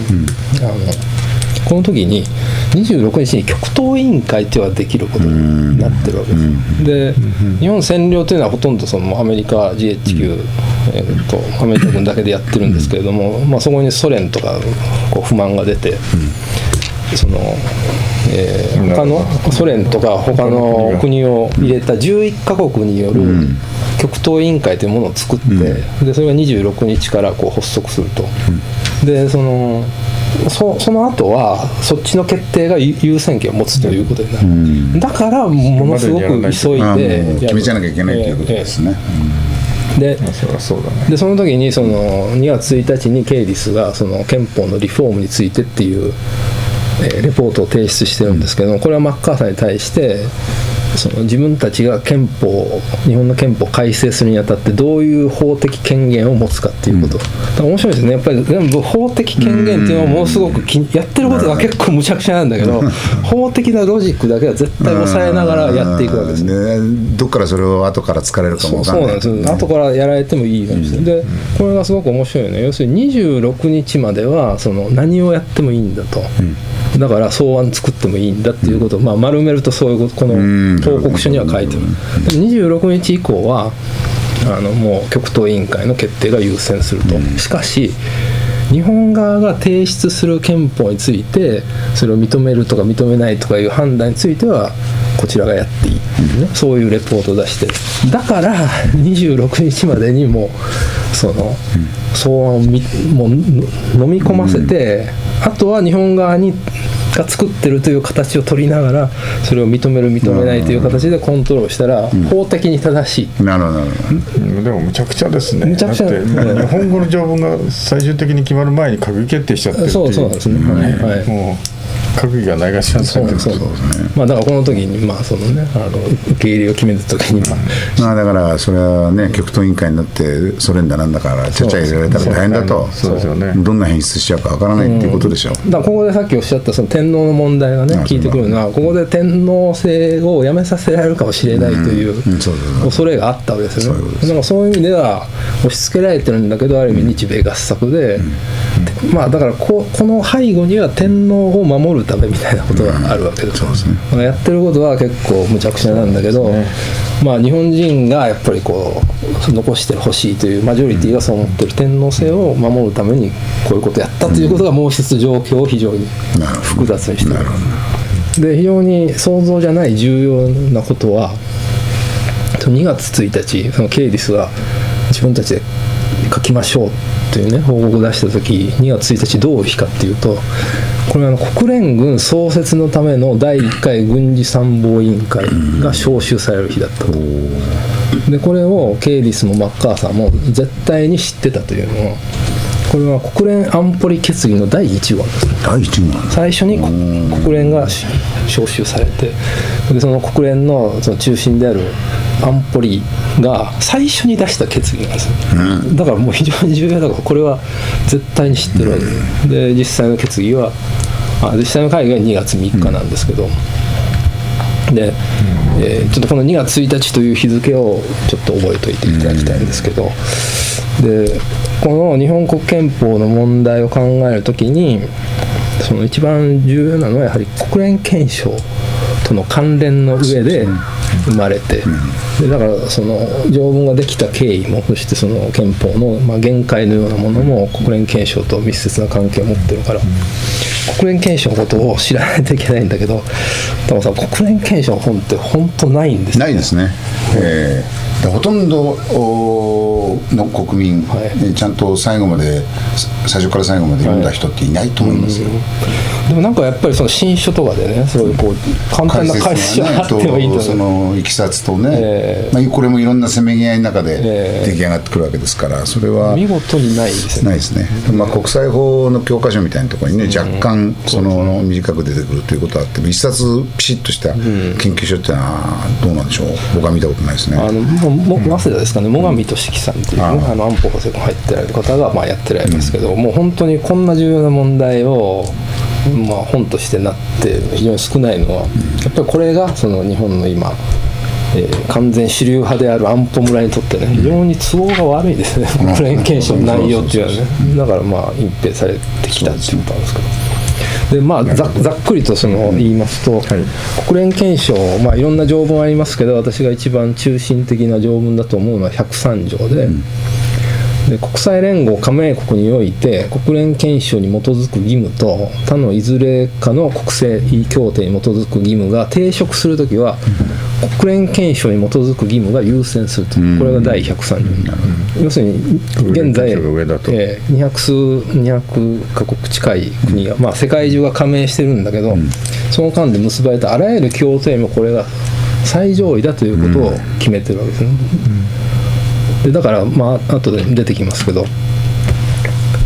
この時に26日に極東委員会っていうのができることになってるわけです。で日本占領というのはほとんどアメリカ GHQ、アメリカ軍だけでやってるんですけれども、そこにソ連とか不満が出て、他のソ連とか他の国を入れた11カ国による極東委員会というものを作って、でそれが26日から発足すると。でその後はそっちの決定が優先権を持つということになる。だからものすごく急いで決めちゃなきゃいけないということですね。でその時に2月1日にケイリスが憲法のリフォームについてっていうレポートを提出してるんですけど、これはマッカーサーに対して自分たちが日本の憲法を改正するにあたってどういう法的権限を持つかっていうこと、だから面白いですね。やっぱり全部法的権限っていうのはものすごくやってることが結構むちゃくちゃなんだけど、法的なロジックだけは絶対抑えながらやっていくわけですね。どっからそれを後から疲れるかも分からない。そうなんです。後からやられてもいいようにして、でこれがすごく面白いね。要するに26日までは何をやってもいいんだと、だから草案作ってもいいんだっていうことを、丸めるとそういうこの報告書には書いてる。で26日以降はもう極東委員会の決定が優先すると。しかし日本側が提出する憲法についてそれを認めるとか認めないとかいう判断についてはこちらがやっていい、ね、そういうレポートを出して、だから26日までにもその草案をもう飲み込ませて、あとは日本側が作ってるという形を取りながらそれを認める認めないという形でコントロールしたら法的に正しい。なるほどなるほど。でもむちゃくちゃですね。むちゃくちゃだって日本語の条文が最終的に決まる前に閣議決定しちゃってるっていう。そうなんですね、はい、もう閣議がないがしろにされてる。そうですね。まあだからこの時にまあそのね受け入れを決めた時にまあだからそれはね極東委員会になってソ連だなんだからちゃちゃ入れられたら大変だと。そうですよね。どんな変質しちゃうかわからないっていうことでしょ。だからここでさっきおっしゃったその天皇の問題がね聞いてくるのは、ここで天皇制をやめさせられるかもしれないという恐れがあったわけですよね。だからそういう意味では押し付けられてるんだけど、ある意味日米合作で、まあだからこの背後には天皇を守るためみたいなことがあるわけですよ。やってることは結構むちゃくちゃなんだけど、まあ日本人がやっぱりこう残してほしいというマジョリティがそう思ってる天皇制を守るためにこういうことをやったということがもう一つ状況を非常に複雑にしている。で非常に想像じゃない重要なことは2月1日そのケイディスが自分たちで書きましょうというね報告を出した時、2月1日どういう日かっていうと、これは国連軍創設のための第1回軍事参謀委員会が招集される日だったと。でこれをケイディスもマッカーサーも絶対に知ってたというのは、これは国連安保理決議の第1号です。第1号最初に国連が招集されて、でその国連のその中心である安保理が最初に出した決議なんですよ、だからもう非常に重要だからこれは絶対に知ってるわけで、実際の決議は実際の会議は2月3日なんですけど、で、ちょっとこの2月1日という日付をちょっと覚えておいていただきたいんですけど、でこの日本国憲法の問題を考えるときにその一番重要なのはやはり国連憲章との関連の上で生まれて、でだからその条文ができた経緯も、そしてその憲法の限界のようなものも国連憲章と密接な関係を持ってるから、国連憲章のことを知らないといけないんだけど、多分さ国連憲章の本って本当ないんですよ。ないですね。ほとんどの国民、ちゃんと最後まで最初から最後まで読んだ人っていないと思いますよ。でもなんかやっぱりその新書とかでね、そういうこう簡単な解説があってもいいと思う。そのいきさつとね、これもいろんなせめぎ合いの中で出来上がってくるわけですから、それは見事にないですね。ないですね。国際法の教科書みたいなところにね、若干その短く出てくるということはあっても、一冊ピシッとした研究書ってのはどうなんでしょう。僕は見たことないですね。早稲田ですかね、最上俊樹さんっていう、ね、安保法制に入ってられる方がやってられますけど、もう本当にこんな重要な問題を本としてなって非常に少ないのは、やっぱりこれがその日本の今、完全主流派である安保村にとってね、非常に都合が悪いですね、国連憲章の内容っていうのはね。だから隠蔽されてきたっていうことなんですけど。でざっくりと言いますと、国連憲章、いろんな条文ありますけど、私が一番中心的な条文だと思うのは103条で、で国際連合加盟国において国連憲章に基づく義務と他のいずれかの国際協定に基づく義務が抵触するときは、国連憲章に基づく義務が優先すると、これが第103条になる。要するに現在200カ国近い国が、世界中が加盟してるんだけど、その間で結ばれたあらゆる協定もこれが最上位だということを決めてるわけですね。でだから後で出てきますけど、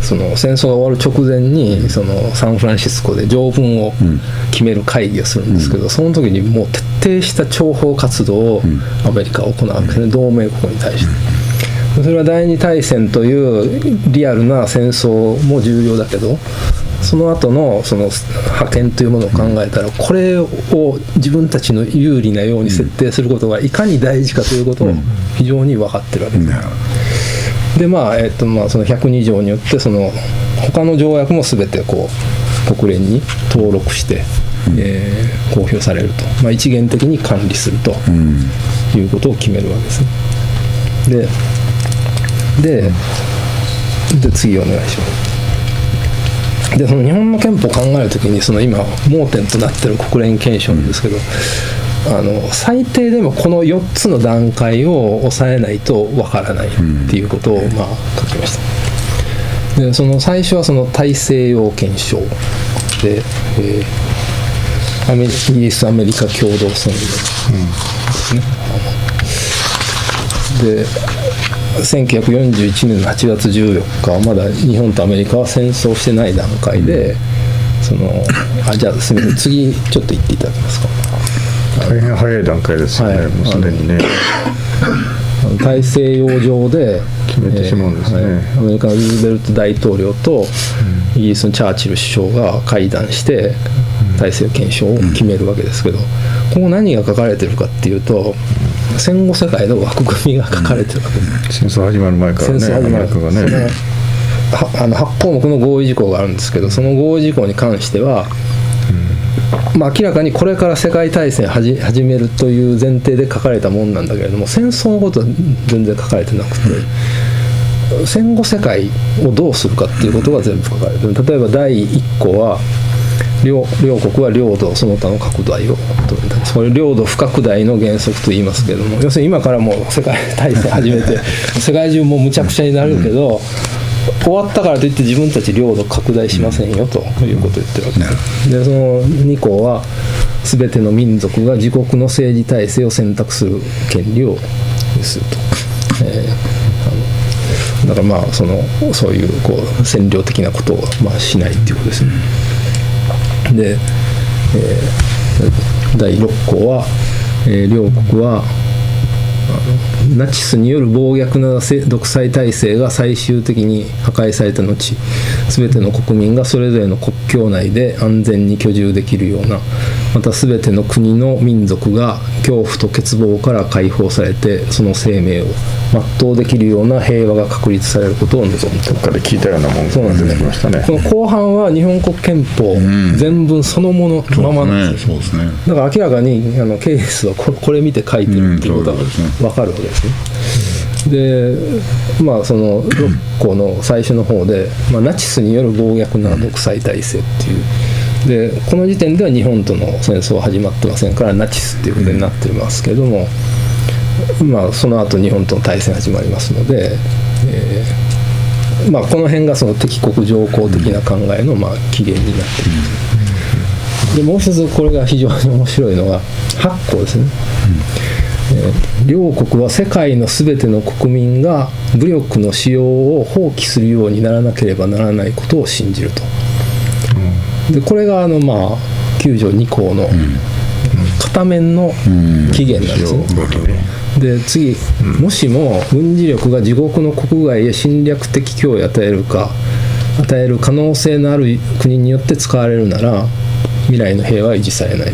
その戦争が終わる直前にそのサンフランシスコで条文を決める会議をするんですけど、その時にもう徹底した諜報活動をアメリカは行うわけですね、同盟国に対して。それは第二大戦というリアルな戦争も重要だけど、その後のその覇権というものを考えたら、これを自分たちの有利なように設定することがいかに大事かということを非常に分かってるわけです。でその102条によってその他の条約も全て国連に登録して、公表されると、一元的に管理するということを決めるわけですね。で次お願いします。でその日本の憲法を考えるときにその今盲点となっている国連憲章なんですけど、最低でもこの4つの段階を抑えないとわからないっていうことを書きました。でその最初はその大西洋憲章で、イギリスアメリカ共同宣言ですね。で1941年の8月14日はまだ日本とアメリカは戦争してない段階で、じゃあすみません、次ちょっと言っていただけますか。大変早い段階ですよね、もうすでにね。大西洋上で決めてしまうんですね。アメリカのルーズベルト大統領とイギリスのチャーチル首相が会談して大西洋憲章を決めるわけですけど、ここ何が書かれてるかっていうと、戦後世界の枠組みが書かれてるわけです。戦争始まる前からね、戦争始まるアメリカがね。8項目の合意事項があるんですけど、その合意事項に関しては、明らかにこれから世界大戦を始めるという前提で書かれたもんなんだけれども、戦争のことは全然書かれてなくて、戦後世界をどうするかっていうことが全部書かれてる。例えば第1項は両国は領土その他の拡大を、それ領土不拡大の原則と言いますけれども、要するに今からもう世界大戦始めて世界中もうむちゃくちゃになるけど、終わったからといって自分たち領土拡大しませんよということを言ってるわけです。でその2項は全ての民族が自国の政治体制を選択する権利をすると、だからそういう占領的なことをしないっていうことですね。で、第6項は、両国はナチスによる暴虐な独裁体制が最終的に破壊された後、全ての国民がそれぞれの国境内で安全に居住できるような、また全ての国の民族が恐怖と欠乏から解放されてその生命を全うできるような平和が確立されることを望むと。どっかで聞いたようなもんが出てきましたね。この後半は日本国憲法全文そのものままなんですよ。だから明らかにケースはこれ見て書いてるっていうことが分かるわけですね。でその6項の最初の方で、ナチスによる暴虐な独裁体制っていうで、この時点では日本との戦争は始まってませんからナチスっていうことになってますけども、その後日本との対戦始まりますので、この辺がその敵国条項的な考えの起源になっている。でもう一つこれが非常に面白いのが8項ですね。両国は世界のすべての国民が武力の使用を放棄するようにならなければならないことを信じると。でこれが9条2項の片面の起源なんですね。で次、もしも軍事力が自国の国外へ侵略的脅威を与える可能性のある国によって使われるなら未来の平和は維持されない、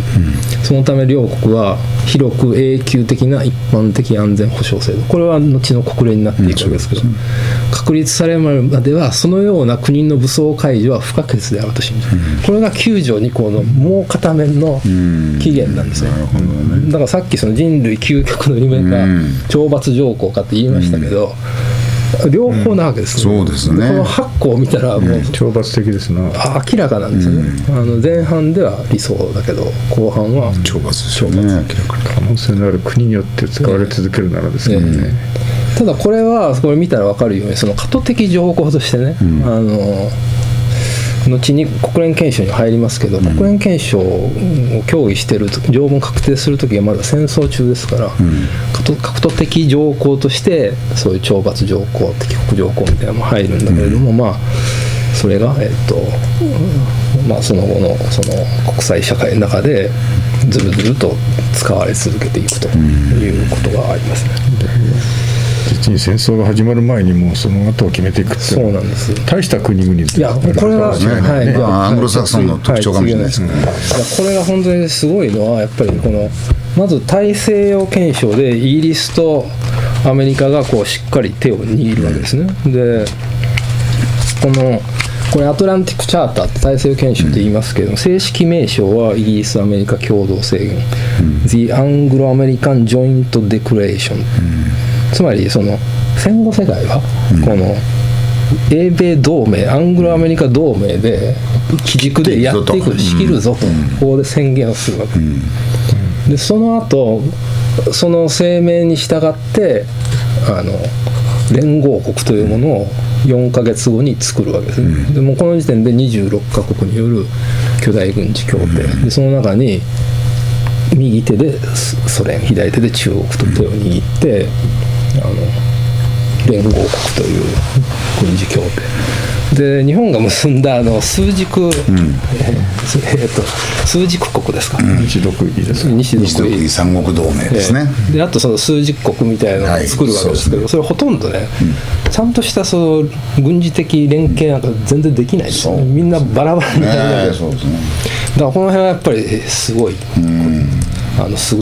そのため両国は広く永久的な一般的安全保障制度、これは後の国連になっていくわけですけど、確立されるまではそのような国の武装解除は不可欠であると信じる、これが9条2項のもう片面の起源なんですね。だからさっきその人類究極の夢が懲罰条項かって言いましたけど、両方なわけですね。そうですね。この8項を見たらもう懲罰的ですな。明らかなんですよね。前半では理想だけど後半は懲罰ですよね。明らかに可能性のある国によって使われ続けるならですけどね。ただこれ見たら分かるようにその過渡的条項としてね、後に国連憲章に入りますけど、国連憲章を協議している条文確定するときはまだ戦争中ですから、過渡的条項としてそういう懲罰条項、敵国条項みたいなのも入るんだけれども、それがその後のその国際社会の中でずるずると使われ続けていくということがありますね。実に戦争が始まる前にもうその後を決めていくっていうのは大した国々です。いやこれはアングロサクソンの特徴かもしれないですね。これが本当にすごいのはやっぱりまず大西洋憲章でイギリスとアメリカがしっかり手を握るわけですね。でこれアトランティックチャーターって大西洋憲章って言いますけど、正式名称はイギリスアメリカ共同宣言、The Anglo-American Joint Declaration、つまりその戦後世界はこの英米同盟、アングロアメリカ同盟で基軸でやっていく、仕切るぞと、ここで宣言をするわけ、でその後その声明に従って連合国というものを4ヶ月後に作るわけですね、でもうこの時点で26カ国による巨大軍事協定で、その中に右手でソ連、左手で中国と手を握って連合国という軍事協定で、日本が結んだ数軸、数軸国ですか、西独議ですか、西独議三国同盟ですね、であとその数軸国みたいなのを作るわけですけど、それほとんどね、ちゃんとしたその軍事的連携なんか全然できないですよね、みんなバラバラになりながら、そうですね、だからこの辺はやっぱりすごい優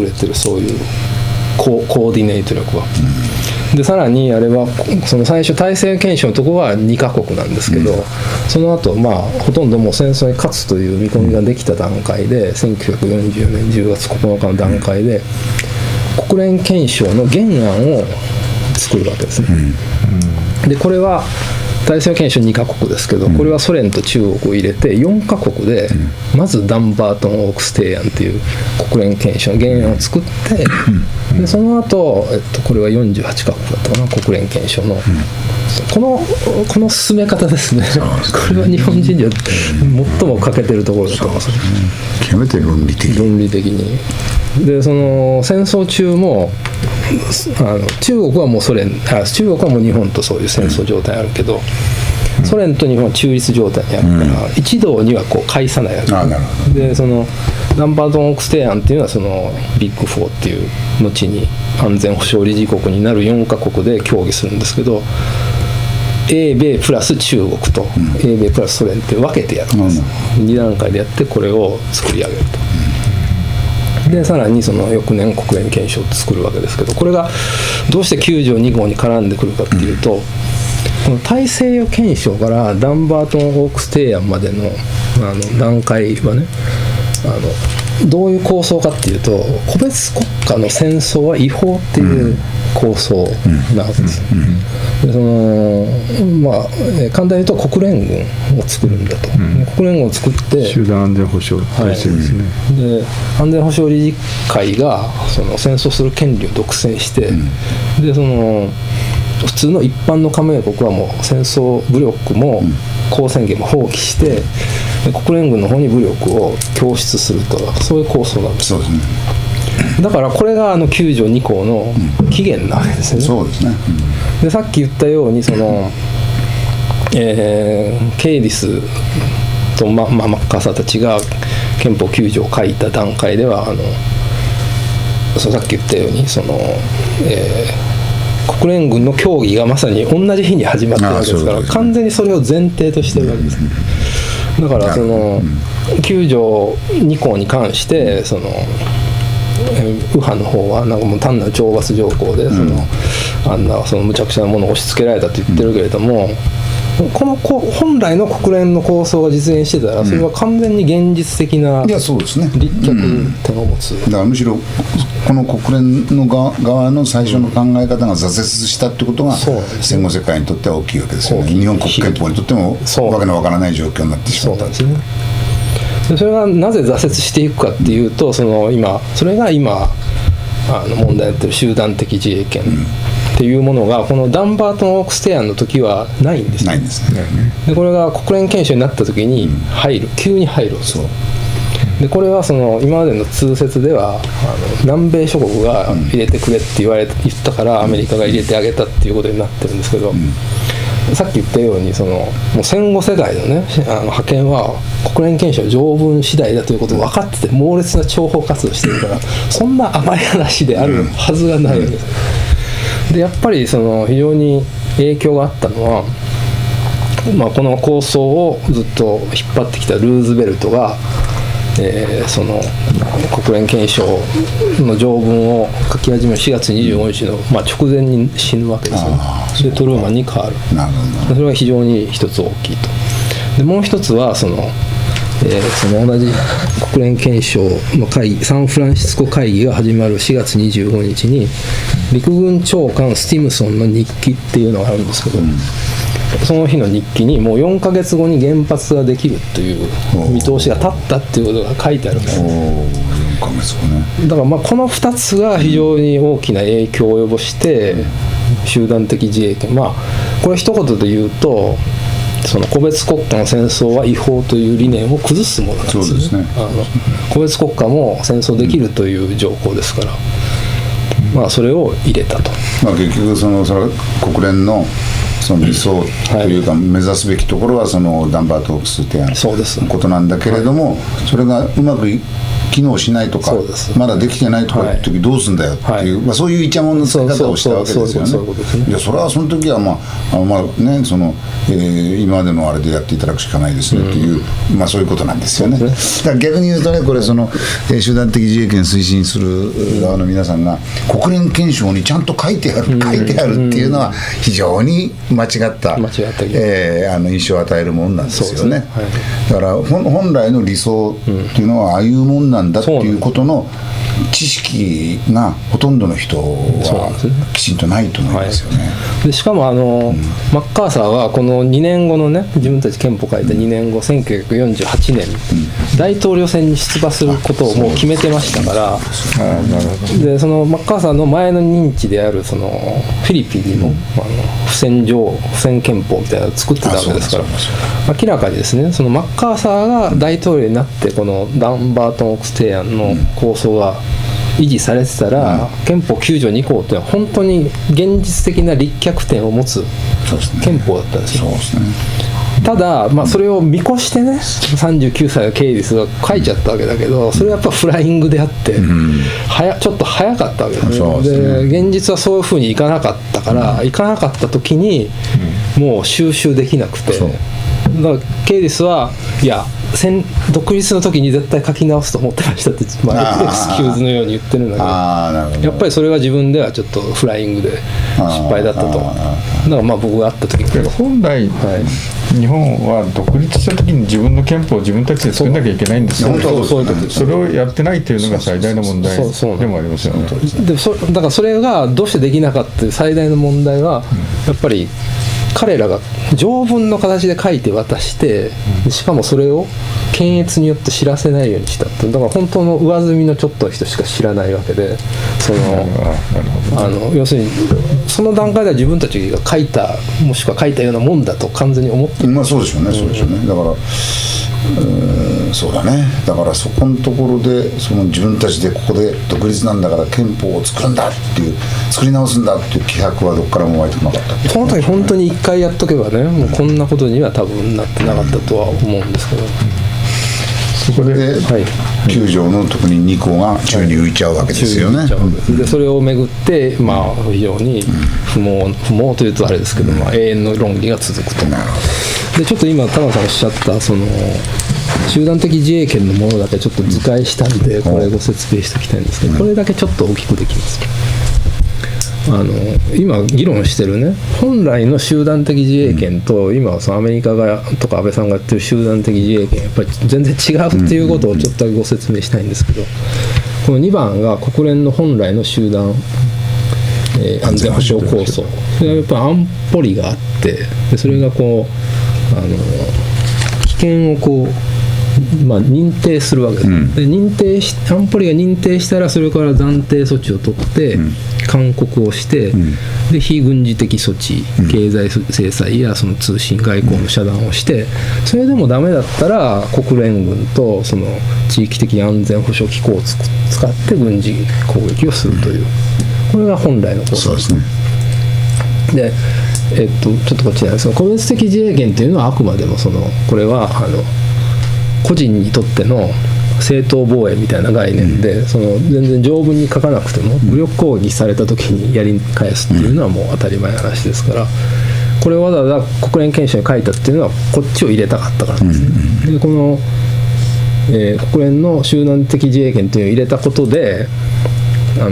れてる、そういうコーディネート力は。でさらにあれはその最初大西洋憲章のところは2カ国なんですけど、その後ほとんどもう戦争に勝つという見込みができた段階で、1940年10月9日の段階で国連憲章の原案を作るわけですね、でこれは大西洋憲章2カ国ですけど、これはソ連と中国を入れて4カ国でまずダンバートン・オークス提案っていう国連憲章の原案を作って、でその後、これは48カ国だったかな、国連憲章の、この進め方ですね、これは日本人には最も欠けてるところだと思います、極めて論理的に。でその戦争中も中国はもう中国はもう日本とそういう戦争状態あるけど、ソ連と日本は中立状態にあるから、一堂にはこう介さないわけで、そのダンバートン・オークス提案っていうのはそのビッグ4っていう後に安全保障理事国になる4カ国で協議するんですけど、英米プラス中国と英米プラスソ連って分けてやるんです、2段階でやってこれを作り上げると。でさらにその翌年国連憲章を作るわけですけど、これがどうして9条2号に絡んでくるかっていうと、この大西洋憲章からダンバートン・オークス提案までの段階はね、どういう構想かっていうと、個別国家の戦争は違法っていう構想なわけです。で簡単に言うと国連軍を作るんだと、国連軍を作って集団安全保障体制ですね、で安全保障理事会がその戦争する権利を独占して、でその普通の一般の加盟国はもう戦争武力も交戦権も放棄して、国連軍の方に武力を供出すると、そういう構想なんです。そうですね。だからこれが9条2項の起源なわけですよね。そうですね。でさっき言ったようにその、ケイディスとマッカーサーたちが憲法9条を書いた段階ではさっき言ったようにその、国連軍の協議がまさに同じ日に始まってるわけですから、完全にそれを前提としてるわけです。だからその9条2項に関してその右派の方はなんかもう単なる懲罰条項であんなその無茶苦茶なものを押し付けられたと言ってるけれども、この本来の国連の構想が実現してたらそれは完全に現実的な立脚点を持つ、だからむしろこの国連の側の最初の考え方が挫折したってことが戦後世界にとっては大きいわけですよね。日本国憲法にとってもわけのわからない状況になってしまった。そうなんですね。でそれがなぜ挫折していくかっていうと、それが今問題になっている集団的自衛権っていうものがこのダンバートン・オークス提案の時はないんですね。ないんですね。でこれが国連憲章になった時に急に入るんですよ。でこれはその今までの通説では南米諸国が入れてくれって言ったからアメリカが入れてあげたっていうことになってるんですけど、さっき言ったようにもう戦後世代のね覇権は国連憲章条文次第だということを分かってて猛烈な諜報活動してるから、そんな甘い話であるはずがないわけです。でやっぱりその非常に影響があったのは、この構想をずっと引っ張ってきたルーズベルトが、その国連憲章の条文を書き始める4月25日の、直前に死ぬわけですよね。でトルーマンに変わる。それが非常に一つ大きいと。でもう一つはその同じ国連憲章の会議、サンフランシスコ会議が始まる4月25日に陸軍長官スティムソンの日記っていうのがあるんですけど、その日の日記にもう4ヶ月後に原発ができるという見通しが立ったっていうことが書いてあるんです。4ヶ月後ね。だからまあこの2つが非常に大きな影響を及ぼして集団的自衛権、まあこれ一言で言うとその個別国家の戦争は違法という理念を崩すものなんですね。そうですね。個別国家も戦争できるという条項ですから、まあそれを入れたと。まあ結局その国連のその理想というか目指すべきところはそのダンバートークス提案のことなんだけれども、それがうまく機能しないとかまだできてないとかいう時どうすんだよっていう、まあ、そういうイチャモンの付け方をしたわけですよね。いやそれはその時はまあねその今までのあれでやっていただくしかないですねっていう、まあそういうことなんですよね。だから逆に言うとねこれその集団的自衛権推進する側の皆さんが国連憲章にちゃんと書いてあるっていうのは非常に間違った印象を与えるものなんですよね。だから本来の理想っていうのはああいうもんなんだっていうことの知識がほとんどの人はきちんとないと思いますよね。でしかもマッカーサーはこの2年後のね自分たち憲法書いた2年後1948年、大統領選に出馬することをもう決めてましたから、でそのマッカーサーの前の任期であるそのフィリピンにも不戦憲法みたいなのを作ってたわけですから、明らかにですねそのマッカーサーが大統領になってこのダンバートン・オークス提案の構想が維持されてたら、憲法9条2項というのは本当に現実的な立脚点を持つ憲法だったんですよ。ただ、まあ、それを見越してね39歳のケイリスが書いちゃったわけだけど、それはやっぱフライングであって、ちょっと早かったわけですね。で現実はそういうふうにいかなかったから、いかなかった時にもう収集できなくて、だからケイリスはいや独立の時に絶対書き直すと思ってましたって、エクスキューズのように言ってるんだけど、やっぱりそれは自分ではちょっとフライングで失敗だったと。だからまあ僕が会った時に本来、日本は独立した時に自分の憲法を自分たちで作らなきゃいけないんですよ。それをやってないっていうのが最大の問題でもありますよね。だからそれがどうしてできなかった最大の問題は、やっぱり彼らが条文の形で書いて渡して、しかもそれを検閲によって知らせないようにしたって。だから本当の上積みのちょっとの人しか知らないわけで、要するにその段階では自分たちが書いたもしくは書いたようなもんだと完全に思ってる。まあそうでしょうね、そうでしょうね。だからそうだね。だからそこのところでその自分たちでここで独立なんだから憲法を作るんだっていう作り直すんだっていう気迫はどこからも湧いてこなかった。その時本当に一回やっとけばね、もうこんなことには多分なってなかったとは思うんですけど、そこで9条の特に2項が宙に浮いちゃうわけですよね。でそれをめぐって、まあ、非常に不毛というとあれですけど、まあ、永遠の論議が続くと。でちょっと今田中さんおっしゃったその集団的自衛権のものだけちょっと図解したんでこれご説明しておきたいんですけど、これだけちょっと大きくできます。今議論してるね本来の集団的自衛権と今そのアメリカがとか安倍さんがやってる集団的自衛権やっぱり全然違うっていうことをちょっとだけご説明したいんですけど、この2番が国連の本来の集団安全保障構想、それはやっぱ安保理があって、でそれがこう危険をこう、まあ、認定するわけです、で安保理が認定したらそれから暫定措置を取って、勧告をして、で非軍事的措置、経済制裁やその通信外交の遮断をして、それでもダメだったら国連軍とその地域的安全保障機構を使って軍事攻撃をするという、これが本来のことです。そうですね。でちょっとこっちなんですが、個別的自衛権というのはあくまでもこれは個人にとっての正当防衛みたいな概念で、全然条文に書かなくても武力攻撃された時にやり返すっていうのはもう当たり前の話ですから、これをわざわざ国連憲章に書いたっていうのはこっちを入れたかったからですね。でこの、国連の集団的自衛権というのを入れたことで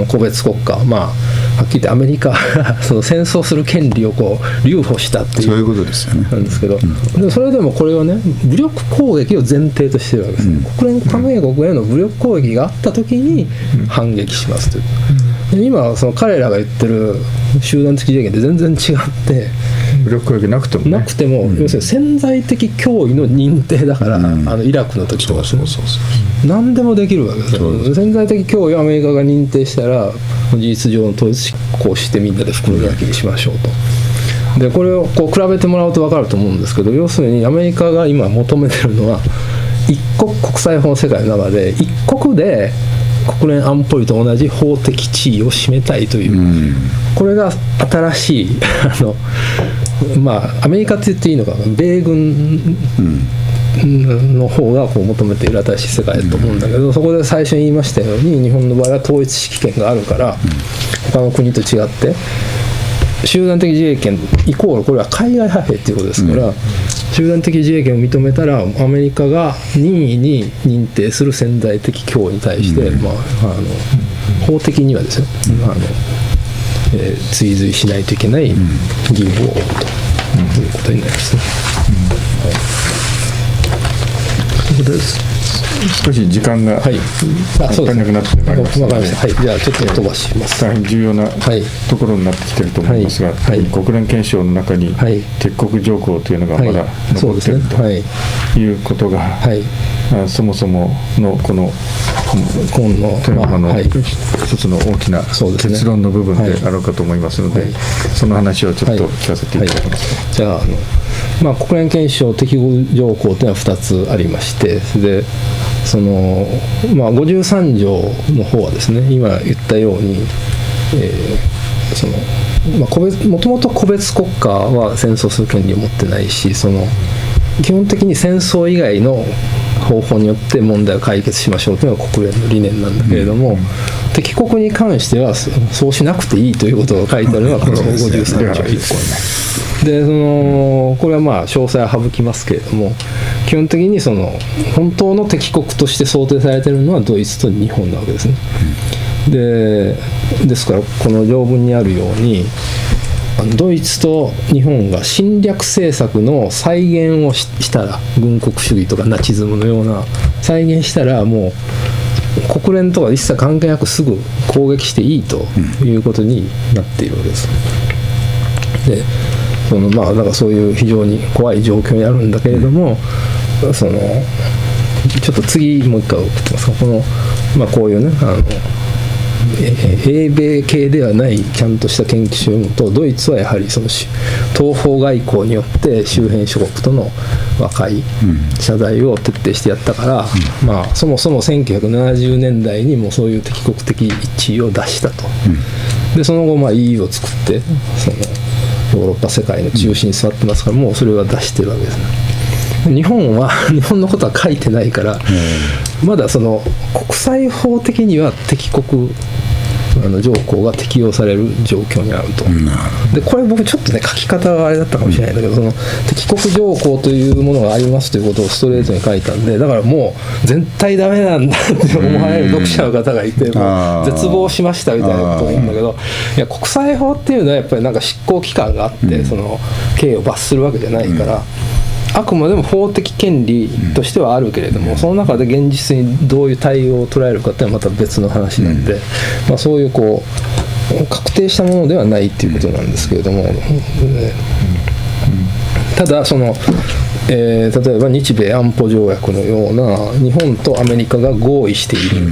個別国家、まあはっきり言ってアメリカがその戦争する権利をこう留保したっていう、そういうことですよね。なんですけど、でそれでもこれはね武力攻撃を前提としているわけです、国連加盟国への武力攻撃があった時に反撃しますという、で今その彼らが言ってる集団的自衛権って全然違って、武力攻撃なくても、ね、なくても、要するに潜在的脅威の認定だから、イラクの時とか何でもできるわけですよ。潜在的脅威をアメリカが認定したら事実上の統一執行してみんなで袋焼きにしましょうと。でこれをこう比べてもらうと分かると思うんですけど、要するにアメリカが今求めてるのは一国国際法の世界の中で一国で国連安保理と同じ法的地位を占めたいという、これが新しいアメリカって言っていいのか、米軍の方がこう求めている新しい世界だと思うんだけど、そこで最初に言いましたように日本の場合は統一指揮権があるから、他の国と違って集団的自衛権イコールこれは海外派兵っていうことですから、集団的自衛権を認めたらアメリカが任意に認定する潜在的脅威に対して、法的にはですね、追随しないといけない義務を負うということになりますね。ここで少し時間が足りなくなってまいりましたので、じゃあちょっと飛ばします。大変重要なところになってきていると思いますが、国連憲章の中に敵国条項というのがまだ残っているということが、そもそものこのテーマの一つの大きな結論の部分であろうかと思いますので、その話をちょっと聞かせていただきます。じゃあ国連憲章敵国条項というのは2つありまして、でその53条の方はですね、今言ったように、もともと個別国家は戦争する権利を持ってないし、基本的に戦争以外の方法によって問題を解決しましょうというのが国連の理念なんだけれども、敵国に関してはそうしなくていいということが書いてあるのがこの53条で、これは詳細は省きますけれども、基本的に本当の敵国として想定されているのはドイツと日本なわけですね。ですからこの条文にあるように、ドイツと日本が侵略政策の再現をしたら、軍国主義とかナチズムのような再現したら、もう国連とか一切関係なくすぐ攻撃していいということになっているわけです。でだからそういう非常に怖い状況にあるんだけれども、ちょっと次もう一回送ってますが、こういうね、英米系ではないちゃんとした研究書を読むと、ドイツはやはり東方外交によって周辺諸国との和解、謝罪を徹底してやったから、そもそも1970年代にもそういう敵国的地位を出したと。でその後EU を作ってヨーロッパ世界の中心に座ってますから、もうそれは出してるわけですね。日本のことは書いてないから、まだ国際法的には敵国条項が適用される状況にあると。でこれ僕ちょっとね書き方があれだったかもしれないんだけど、敵国条項というものがありますということをストレートに書いたんで、だからもう絶対ダメなんだって思われる読者の方がいて、もう絶望しましたみたいなことを言うんだけど、いや国際法っていうのはやっぱり執行機関があって、刑を罰するわけじゃないから。あくまでも法的権利としてはあるけれども、その中で現実にどういう対応を捉えるかっていうのはまた別の話なんで、そういう確定したものではないっていうことなんですけれども、ただ例えば日米安保条約のような日本とアメリカが合意している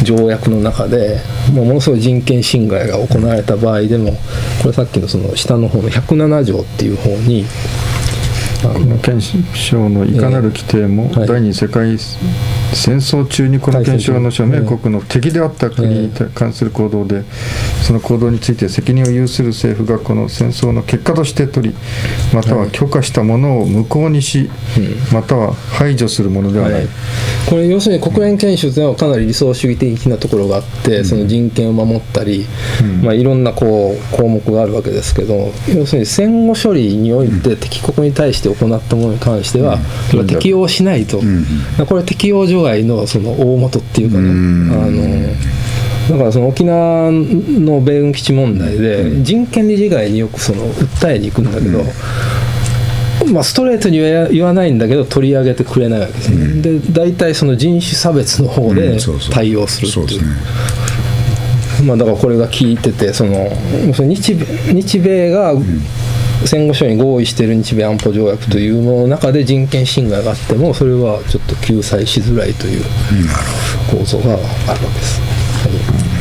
条約の中でものすごい人権侵害が行われた場合でも、これさっきの下の方の107条っていう方に、この憲章のいかなる規定も、第二次世界戦争中にこの憲章の諸名国の敵であった国に関する行動で、その行動について責任を有する政府がこの戦争の結果として取り、または許可したものを無効にし、または排除するものではない。これ要するに国連憲章というのはかなり理想主義的なところがあって、その人権を守ったり、いろんな項目があるわけですけど、要するに戦後処理において敵国に対して行ったものに関してはそれは適用しないと、これ適用除外の大元っていうかね、だから沖縄の米軍基地問題で人権理事会によく訴えに行くんだけど、ストレートには言わないんだけど取り上げてくれないわけですね。で大体人種差別の方で対応するっていう。だからこれが効いてて、日米が戦後書に合意している日米安保条約というものの中で人権侵害があってもそれはちょっと救済しづらいという構造があるわけです。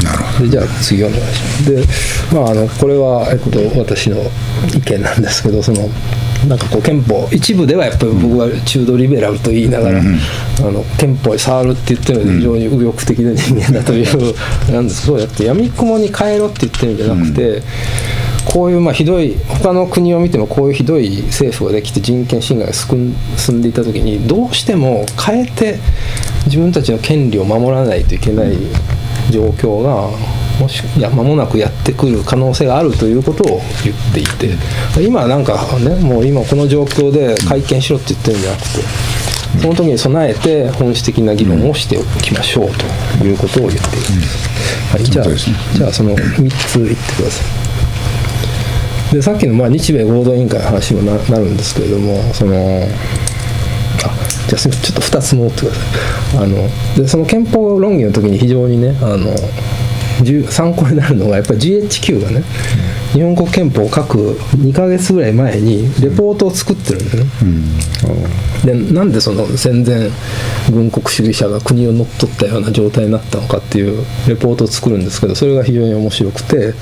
なるほど。でじゃあ次お願いします。で、これは、私の意見なんですけど、なんかこう憲法一部ではやっぱり僕は中道リベラルと言いながら、憲法に触るって言ってるので非常に右翼的な人間だというなんですけど、やって闇雲に変えろって言ってるんじゃなくて、こういうひどい他の国を見てもこういうひどい政府ができて人権侵害が進んでいた時にどうしても変えて自分たちの権利を守らないといけない状況が間もなくやってくる可能性があるということを言っていて、今なんかねもう今この状況で会見しろって言ってるんじゃなくて、その時に備えて本質的な議論をしておきましょうということを言っている。はい、じゃあその3つ言ってください。でさっきの日米合同委員会の話にもなるんですけれども、じゃあちょっと2つ戻ってください。でその憲法論議の時に非常にね参考になるのがやっぱり GHQ がね、日本国憲法を書く2ヶ月ぐらい前にレポートを作ってるんですね。でなんでその戦前軍国主義者が国を乗っ取ったような状態になったのかっていうレポートを作るんですけど、それが非常に面白くて、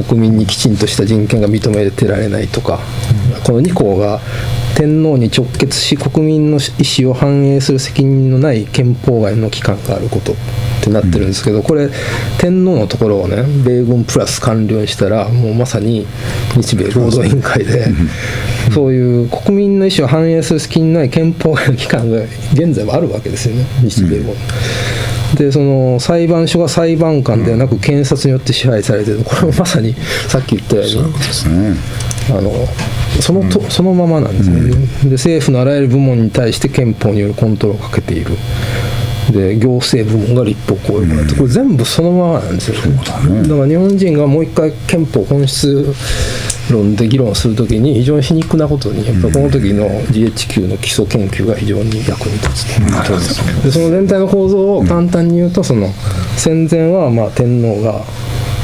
国民にきちんとした人権が認めてられないとか、この2項が天皇に直結し国民の意思を反映する責任のない憲法外の機関があることってなってるんですけど、これ天皇のところをね米軍プラス官僚にしたらもうまさに日米合同委員会でそういう国民の意思を反映する責任のない憲法外の機関が現在はあるわけですよね、日米も。でその裁判所が裁判官ではなく検察によって支配されている、これもまさにさっき言ったようにそのままなんですね。で政府のあらゆる部門に対して憲法によるコントロールをかけている。で行政部門が立法行為を行って、これ全部そのままなんですよ。だから日本人がもう一回憲法本質論で議論するときに非常に皮肉なことにやっぱこの時の GHQ の基礎研究が非常に役に立つと。でその全体の構造を簡単に言うと、その戦前は天皇が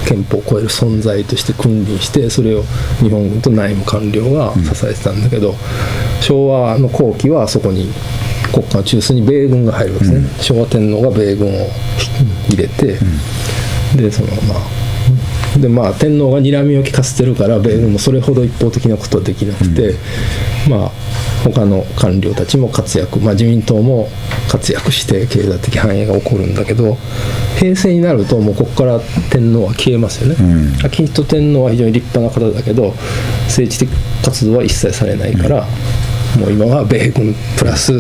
憲法を超える存在として君臨して、それを日本軍と内務官僚が支えてたんだけど、昭和の後期はそこに国家の中枢に米軍が入るわけですね。昭和天皇が米軍を入れて、でその天皇が睨みを利かせてるから米軍もそれほど一方的なことはできなくて、他の官僚たちも活躍、自民党も活躍して経済的繁栄が起こるんだけど、平成になるともうここから天皇は消えますよね。明仁天皇は非常に立派な方だけど政治的活動は一切されないから、もう今は米軍プラス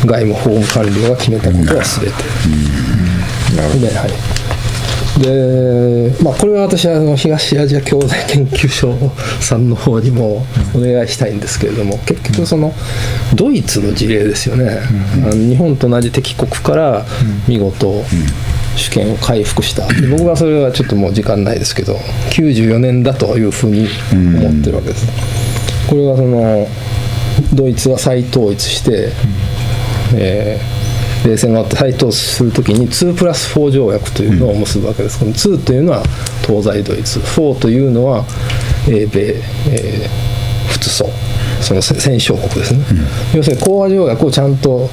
外務法務官僚が決めたことは全て。でこれは私は東アジア経済研究所さんの方にもお願いしたいんですけれども、結局そのドイツの事例ですよね。日本と同じ敵国から見事主権を回復した。で僕はそれはちょっともう時間ないですけど94年だというふうに思ってるわけです。これはそのドイツは再統一して、冷戦があって再統一するときに2+4条約というのを結ぶわけです。この2というのは東西ドイツ、4というのは英米、仏祖、その戦勝国ですね。要するに講和条約をちゃんと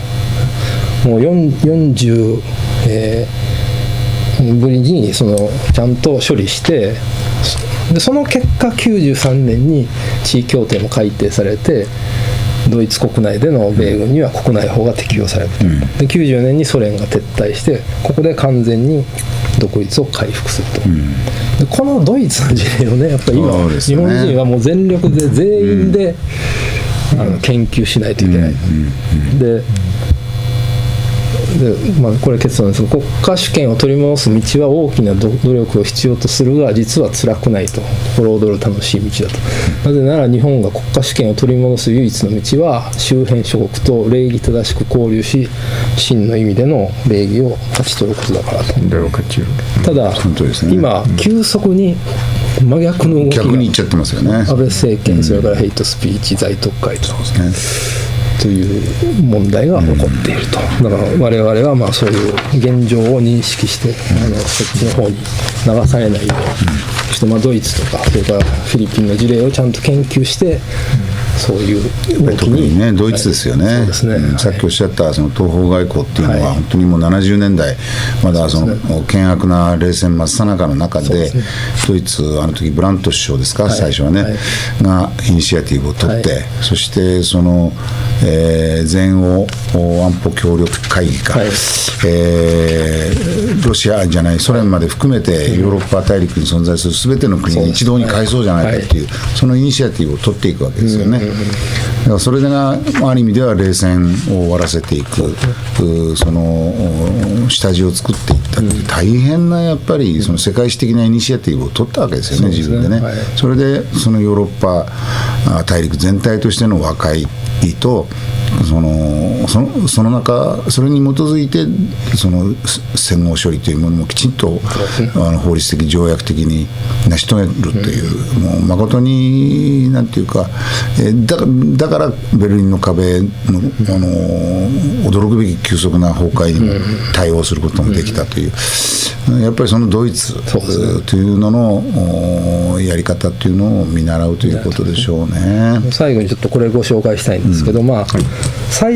もう40、ぶりにちゃんと処理して、でその結果93年に地位協定も改定されて、ドイツ国内での米軍には国内法が適用されると。で94年にソ連が撤退して、ここで完全に独立を回復すると。でこのドイツの事例をね、やっぱり今、日本人はもう全力で全員で、研究しないといけない。これ結論ですが、国家主権を取り戻す道は大きな努力を必要とするが実は辛くないと。心躍る楽しい道だと。なぜなら日本が国家主権を取り戻す唯一の道は周辺諸国と礼儀正しく交流し、真の意味での礼儀を勝ち取ることだからと。ただ、今急速に真逆の動きが逆にいっちゃってますよね。安倍政権、それからヘイトスピーチ、在特会という問題が起こっていると。だから我々はそういう現状を認識して、そっちの方に流されないようにしと、ドイツとかそれからフィリピンの事例をちゃんと研究して、そういう動き特にねドイツですよね、そうですね、さっきおっしゃったその東方外交っていうのは本当にもう70年代まだその険悪な冷戦真っ最中の中で、ドイツあの時ブラント首相ですか、最初はね、がイニシアティブを取って、そしてその、全欧安保協力会議か、ロシアじゃないソ連まで含めてヨーロッパ大陸に存在する全ての国に一堂に会そうじゃないかっていう、そのイニシアティブを取っていくわけですよね。だからそれがある意味では冷戦を終わらせていく、その下地を作っていったっていう大変なやっぱりその世界史的なイニシアティブを取ったわけですよね、自分でね。それでそのヨーロッパ大陸全体としての和解とその中それに基づいてその戦後処理というものもきちんと法律的条約的に成し遂げるという、もう誠になんていうか、だからベルリンの壁の驚くべき急速な崩壊にも対応することもできたという、やっぱりそのドイツというののやり方というのを見習うということでしょうね。最後にちょっとこれご紹介したいんですけど、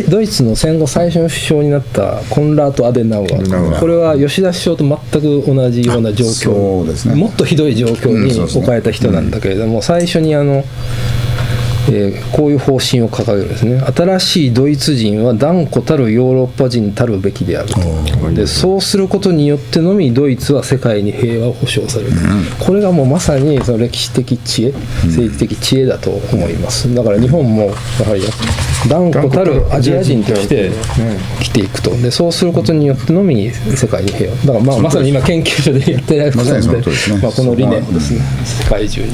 ドイツの戦後最初の首相になったコンラート・アデナウアー、これは吉田首相と全く同じような状況、もっとひどい状況に置かれた人なんだけれども、最初にこういう方針を掲げるんですね。新しいドイツ人は断固たるヨーロッパ人たるべきであると。でそうすることによってのみドイツは世界に平和を保障される、これがもうまさにその歴史的知恵、政治的知恵だと思います。だから日本もやはり断固たるアジア人として生きていくと。でそうすることによってのみ世界に平和、だからまさに今研究所でやってられることで、この理念をですね、世界中に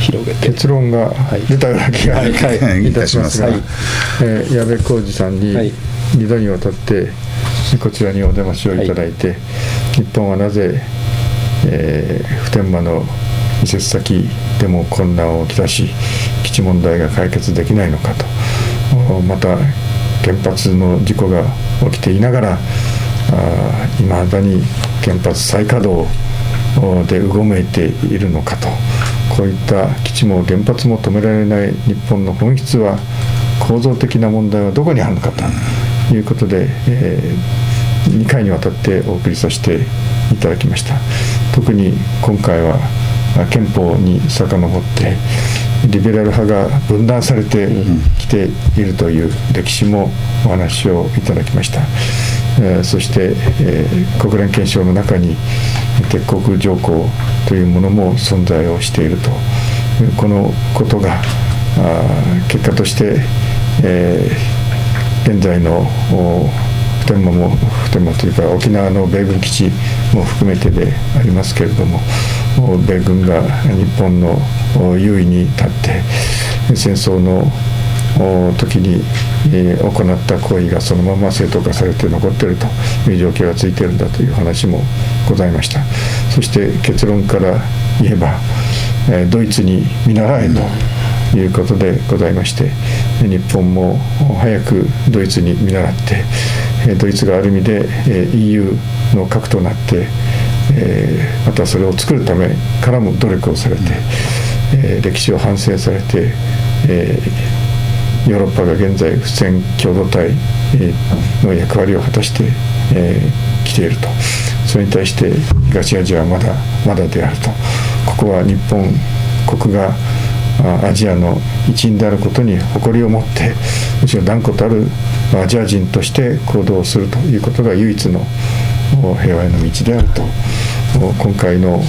広げて、結論が出たような気がいたしますが、矢部浩二さんに2度にわたってこちらにお出ましをいただいて、日本はなぜ、普天間の移設先でも混乱をきたし基地問題が解決できないのかと、また原発の事故が起きていながらいまだに原発再稼働でうごめいているのかと、こういった基地も原発も止められない日本の本質は、構造的な問題はどこにあるのかということで、2回にわたってお送りさせていただきました。特に今回は憲法に遡ってリベラル派が分断されてきているという歴史もお話をいただきました。そして、国連憲章の中に鉄国条項というものも存在をしていると、このことが結果として、現在の普天間というか沖縄の米軍基地も含めてでありますけれども、米軍が日本の優位に立って戦争の時に行った行為がそのまま正当化されて残っているという状況がついているんだという話もございました。そして結論から言えばドイツに見習えということでございまして、日本も早くドイツに見習って、ドイツがある意味で EU の核となって、またそれを作るためからも努力をされて、歴史を反省されて、ヨーロッパが現在不戦共同体の役割を果たしてきていると。それに対して東アジアはまだであると。ここは日本国がアジアの一員であることに誇りを持って、むしろ断固たるアジア人として行動するということが唯一の平和への道であると。今回の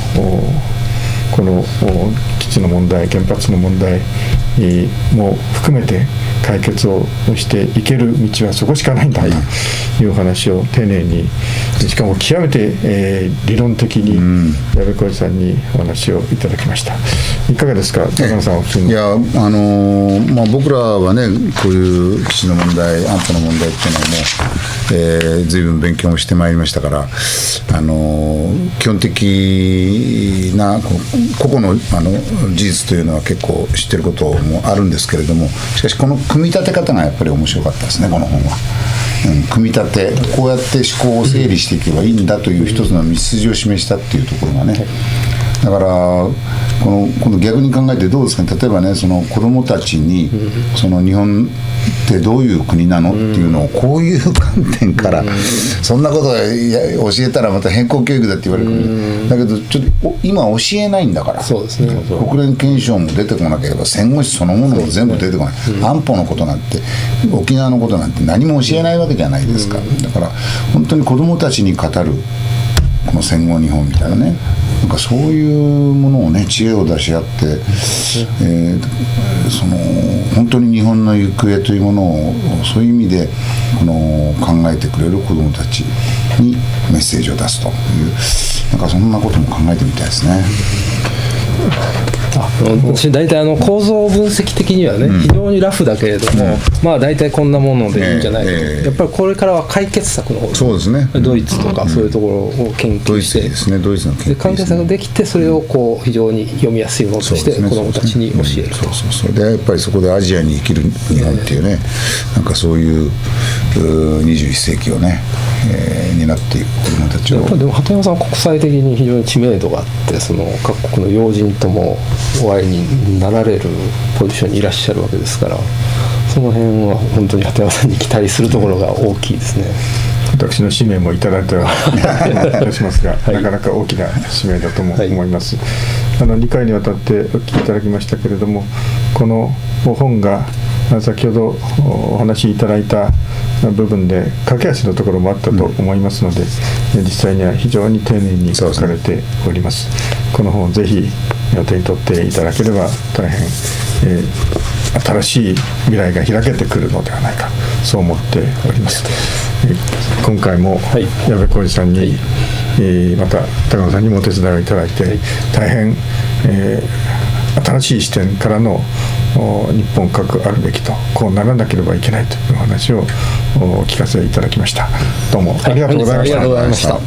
この基地の問題、原発の問題も含めて解決をしていける道はそこしかないんだという話を丁寧に、しかも極めて、理論的に矢部浩二さんにお話をいただきました。いかがですか、高野さんお聞きに。いや、僕らはね、こういう基地の問題、安保の問題っていうのはもう、随分勉強もしてまいりましたから、基本的な個々の事実というのは結構知ってることもあるんですけれども、しかしこの組み立て方がやっぱり面白かったですね、この本は。組み立て、こうやって思考を整理していけばいいんだという一つの道筋を示したっていうところがね、だから今度逆に考えてどうですかね、例えばね、その子どもたちに、その日本ってどういう国なのっていうのをこういう観点から、そんなことを教えたらまた変更教育だって言われる、だけどちょっと今教えないんだから。そうですね。国連憲章も出てこなければ戦後史そのものも全部出てこない、安保のことなんて沖縄のことなんて何も教えないわけじゃないですか。だから本当に子どもたちに語るこの戦後日本みたいなね、なんかそういうものをね、知恵を出し合って、その本当に日本の行方というものをそういう意味で考えてくれる子どもたちにメッセージを出すという、なんかそんなことも考えてみたいですね。私大体構造分析的にはね、非常にラフだけれども、まあ大体こんなものでいいんじゃないかと、やっぱりこれからは解決策の方、そうですね、ドイツとかそういうところを研究して、ドイツの研究ですね、解決策ができて、それをこう非常に読みやすいものとして子どもたちに教えると。それでやっぱりそこでアジアに生きる日本っていうね、なんかそういう21世紀をね、担っていく子どもたちを。やっぱりでも鳩山さんは国際的に非常に知名度があって、その各国の要人ともお会いになられるポジションにいらっしゃるわけですから、その辺は本当に鳩山さんに期待するところが大きいですね。私の使命もいただいてはいたしますが、なかなか大きな使命だとも思います。2回にわたってお聞きいただきましたけれども、この本が先ほどお話しいただいた部分で駆け足のところもあったと思いますので、実際には非常に丁寧に書かれております。この本をぜひお手に取っていただければ大変、新しい未来が開けてくるのではないか、そう思っております。今回も矢部浩二さんに、また高野さんにもお手伝いをいただいて、大変、新しい視点からの日本核あるべきと、こうならなければいけないというお話をお聞かせいただきました。どうもありがとうございました。ありがとうございました。